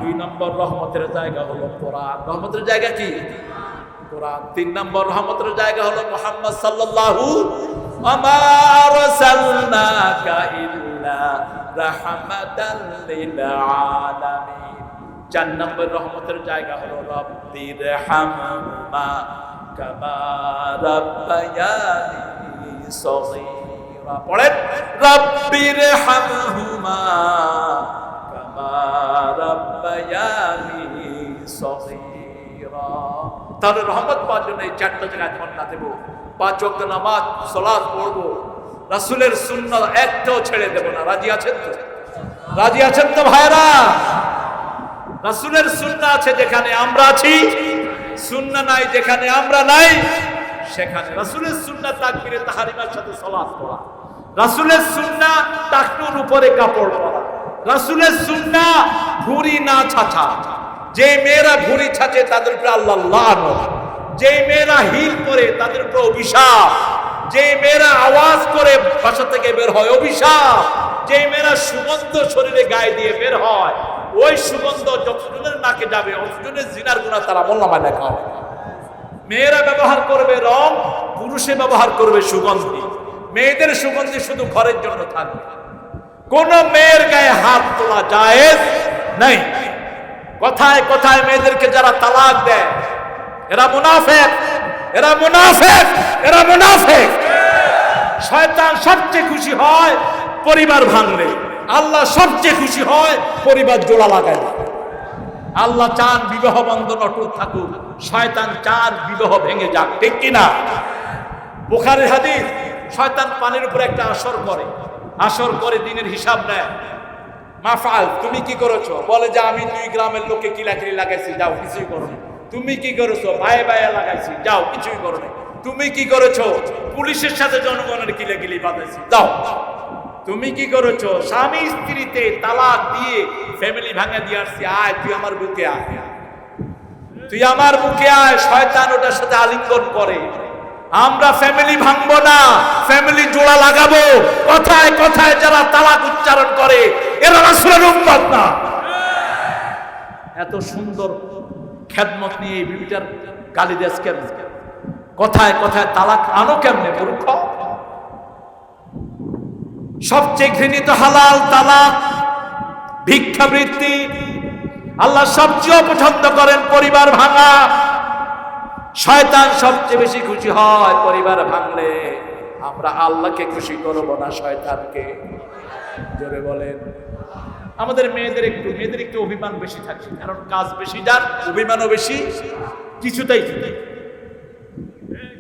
2 নম্বর রহমতের জায়গা হলো কোরআন। রহমতের জায়গা কি? কোরআন। 3 নম্বর রহমতের জায়গা হলো মুহাম্মদ সাল্লাল্লাহু আমা আরসালনাকা ইল্লা রাহমাতাল লিল আলামিন। 4 নম্বর রহমতের জায়গা হলো রব্বিরহামহুমা কামা রাব্বায়ানি সগীরা। পড়েন রব্বিরহামহুমা কামা রাব্বায়ানি সগীরা। তাহলে রহমত পাওয়ার জন্য এই 4টা জায়গায় ধন্যবাদ দেব। 5 ওয়াক্ত নামাজ, সালাত পড়বো, রাসূলের সুন্নাহ একটাও ছেড়ে দেব না। রাজি আছেন তো? রাজি আছেন তো ভাইরা? রাসূলের সুন্নাহ আছে যেখানে আমরা আছি, সুন্নাহ নাই যেখানে আমরা নাই সেখানে। রাসূলের সুন্নাহ তাকবীরে তাহরিমার সাথে সালাত পড়া, রাসূলের সুন্নাহ টাকনুর উপরে কাপড় পরা, রাসূলের সুন্নাহ ভুঁড়ি না ছাছা। যে মেয়েরা ভুঁড়ি ছাচে তাদের উপরে আল্লাহ লানত। যে মেয়েরা হিল পরে তাদের উপরে অভিশাপ। যে মেয়েরা আওয়াজ করে বাসা থেকে বের হয়, অভিশাপ। যে মেয়েরা সুগন্ধ শরীরে গায়ে দিয়ে বের হয়, ওই সুগন্ধ যতজনের নাকে যাবে অতজনের জিনার গুনাহ তারা আমলনামায় লেখা হবে। মেয়েরা ব্যবহার করবে রং, পুরুষে ব্যবহার করবে সুগন্ধি। মেয়েদের সুগন্ধি শুধু ঘরের জন্য থাকবে। কোন মেয়ের গায়ে হাত তোলা জায়েজ নাই। কথায় কথায় মেয়েদেরকে যারা তালাক দেয় এরা মুনাফিক, এরা মুনাফিক, এরা মুনাফিক। শয়তান সবচেয়ে খুশি হয় পরিবার ভাঙলে, আল্লাহ সবচেয়ে খুশি হয় পরিবার জোড়া লাগায়। আল্লাহ চান বিবাহ বন্ধন অটুট থাকুক, শয়তান চান বিবাহ ভেঙে যাক, ঠিক কিনা? বুখারীর হাদিস, শয়তান পানির উপরে একটা আসর করে, আসর করে দিনের হিসাব নেয়। মাফআল, তুমি কি করেছো? বলে যে আমি 2 গ্রামের লোকে কিলাকিলি লাগাইছি, যাও কিছুই করো না। তুমি কি করেছো? ভাই ভাইয়া লাগাইছি, যাও কিছুই করো না। তুমি কি করেছো? পুলিশের সাথে জনগণের কিলাকিলি বাঁধাইছি, যাও। তুমি কি করেছো? স্বামী স্ত্রীতে তালাক দিয়ে ফ্যামিলি ভাঙা দিয়ে আসছি, আয় তুই আমার বুকে আয়, তুই আমার বুকে আয়। শয়তান ওটার সাথে আলিঙ্গন করে। আমরা ফ্যামিলি ভাঙবো না, ফ্যামিলি জোড়া লাগাবো। কথায় কথায় যারা তালাক উচ্চারণ করে এরা রাসূলের উম্মত না। এত সুন্দর খেদমত নিয়ে এই বিবিটার গালি দেশ কেন? কথায় কথায় তালাক আনো কেমনে মূর্খ? সবচেয়ে ঘৃণিত হালাল তালাক, ভিক্ষাবৃত্তি। আল্লাহ সবচেয়ে অপছন্দ করেন পরিবার ভাঙা। শয়তান সবচেয়ে বেশি খুশি হয় পরিবার ভাঙলে। আমরা আল্লাহকে খুশি করব না, শয়তানকে। জোরে বলেন। আমাদের মেয়েদের একটু অভিমান বেশি থাকে, কারণ কাজ বেশি, যার অভিমানও বেশি। কিছুটাই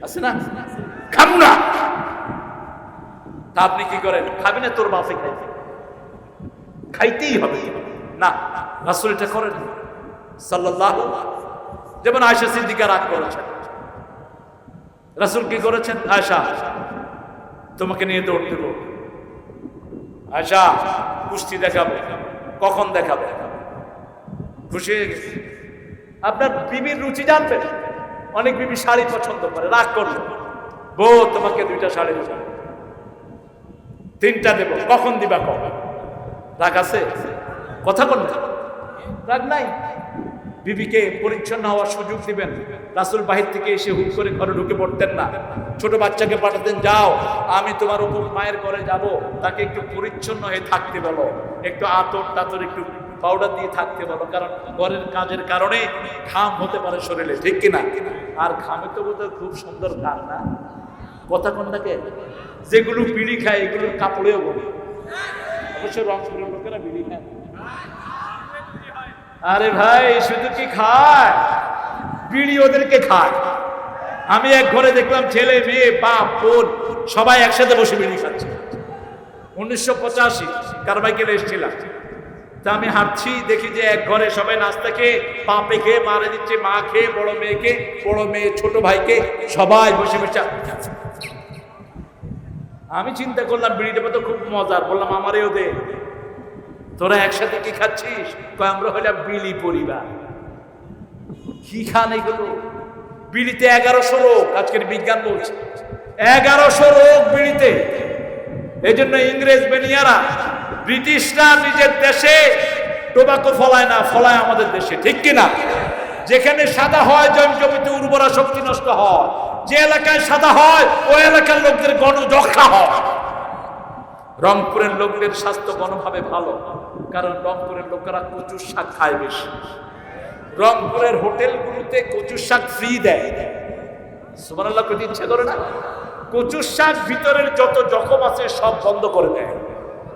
আছে না, খাবো না। তা আপনি কি করেন? খাবি না, তোর বাপে খাইতে, খাইতেই হবে না। রাসূল এটা করেন সাল্লাল্লাহু। যেমন আয়েশা সিদ্দিকা রাগ করেছেন, রাসূল কি করেছেন? আয়েশা তোমাকে নিয়ে দৌড় দেব, আয়েশা কুস্তি দেখাবো, কখন দেখাবো? খুশি হয়ে গেছে। আপনার বিবির রুচি জানবেন, অনেক বিবি শাড়ি পছন্দ করে, রাগ করলো, বউ তোমাকে 2টা শাড়ি দেবো, 3টা দেবো, কখন দিবা? কখন? রাগ আছে? কথা বল না, রাগ নাই। বিবিকে পরিচ্ছন্ন হওয়ার সুযোগ দিবেন। রাসূল বাহির থেকে এসে হুট করে ঘরে ঢুকে পড়তেন না, ছোট বাচ্চাকে পাঠাতেন, যাও আমি তোমার উপর মায়ের ঘরে যাব, তাকে একটু পরিচ্ছন্ন হয়ে থাকতে বলো, একটু আতর টাতর একটু পাউডার দিয়ে থাকতে বলো, কারণ ঘরের কাজের কারণে ঘাম হতে পারে শরীরে, ঠিক কিনা? আর ঘামে তো বোধহয় খুব সুন্দর ঘাম না, কথা কোনটাকে? যেগুলো বিড়ি খায় এগুলোর কাপড়েও বলে, অবশ্য রংপুরের লোকেরা বিড়ি খায়। আরে ভাই শুধু কি খায়, বিড়ি ওদেরকে খায়। আমি এক ঘরে দেখলাম ছেলে মেয়ে বাপ বোন সবাই একসাথে বসে বিড়ি খাচ্ছে। 1985 কারমাইকেলে এসেছিলাম, তা আমি হাঁটছি, দেখি যে এক ঘরে সবাই নাস্তা খেয়ে বাপে খেয়ে মারে দিচ্ছে, মা খেয়ে, বড় মেয়েকে, বড় মেয়ে ছোট ভাইকে, সবাই বসে বসে। আমি চিন্তা করলাম বিড়িটা তো খুব মজার, বললাম আমারেও দে। তোরা একসাথে কি খাচ্ছিস? কয় আমরা হইলাম বিলি পরিবার। কি খান এগুলো? বিড়িতে 1100 রোগ, আজকের বিজ্ঞান বলছে 1100 রোগ বিড়িতে। এই জন্য ইংরেজ বেনিয়ারা, ব্রিটিশরা নিজের দেশে টোবাকো ফলায় না, ফলায় আমাদের দেশে, ঠিক কিনা? যেখানে সাদা হয় জমিতে উর্বরা শক্তি নষ্ট হয়, যে এলাকায় সাদা হয় ওই এলাকার লোকদের গণযক্ষা হয়। রংপুরের লোকদের স্বাস্থ্য গণভাবে ভালো, কারণ রংপুরের লোকেরা কচুর শাক খায় বেশি। রংপুরের হোটেলগুলোতে কচুর শাক ফ্রি দেয়, সুবহানাল্লাহ, কত ইচ্ছা করে না? কচুর শাক ভিতরের যত জখম আছে সব বন্ধ করে দেয়।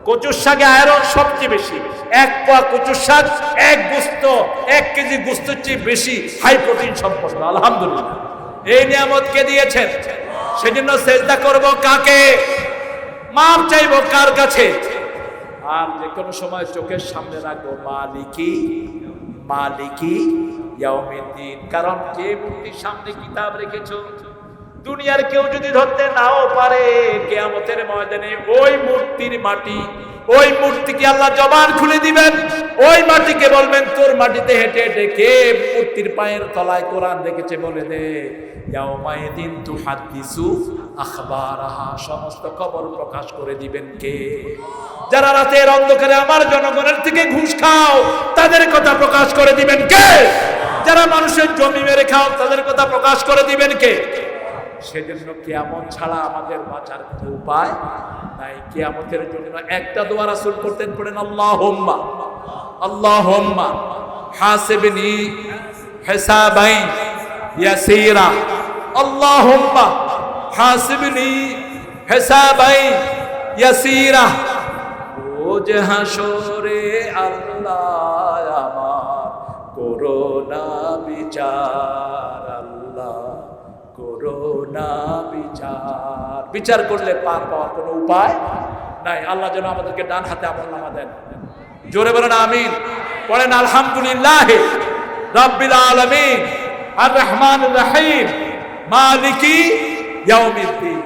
কচুর শাকে আয়রন সবচেয়ে বেশি। 1 পোয়া কচুর শাক 1 কেজি গোস্তের চেয়ে বেশি হাই প্রোটিন সম্পন্ন। আলহামদুলিল্লাহ, এই নিয়ামত কে দিয়েছেন? সেজন্য সেজদা করব কাকে? মাপ চাইবো কার কাছে? আর যে কোনো সময় চোখের সামনে রাখবো মালিকি মালিকি ইয়াউমিদ্দিন। কারণ যে মূর্তির সামনে কিতাব রেখেছো, দুনিয়ার কেউ যদি ধরতে নাও পারে, কিয়ামতের ময়দানে ওই মূর্তির মাটি, ওই মূর্তিকে আল্লাহ জবান খুলে দিবেন। ওই মাটিকে বলবেন তোর মাটিতে হেঁটে হেঁটে কে মূর্তির পায়ের তলায় কোরআন রেখেছে বলে দে। ইয়াউমাইদিন তুহাদ্দিসু আখবারাহা, সমস্ত খবর প্রকাশ করে দিবেন কে? যারা রাতের অন্ধকারে আমার জনগণের থেকে ঘুষ খাও, তাদের কথা প্রকাশ করে দিবেন কে? যারা মানুষের জমি মেরে খাও, তাদের কথা প্রকাশ করে দিবেন কে? সেজন্য কিয়ামত ছাড়া আমাদের বাঁচার কোনো উপায় নাই। কিয়ামতের জন্য একটা দোয়া রাসূল করতেন, পড়েন আল্লাহুম্মা আল্লাহুম্মা হাসিবনি হিসাবান ইয়াসীরা, আল্লাহুম্মা হাসিবনি হিসাবান ইয়াসীরা। রোজ হাসরে আল্লাহ আমার করোনা বিচার, আল্লাহ করোনা বিচার। বিচার করলে পার পাওয়ার কোনো উপায় নাই। আল্লাহ যেন আমাদেরকে ডান হাতে আমলনামা দেন। জোরে বলেন আমিন। পড়েন আলহামদুলিল্লাহ রাব্বিল আলামিন আর রহমানির রহিম মালিকি ইয়াউমিদ্দিন।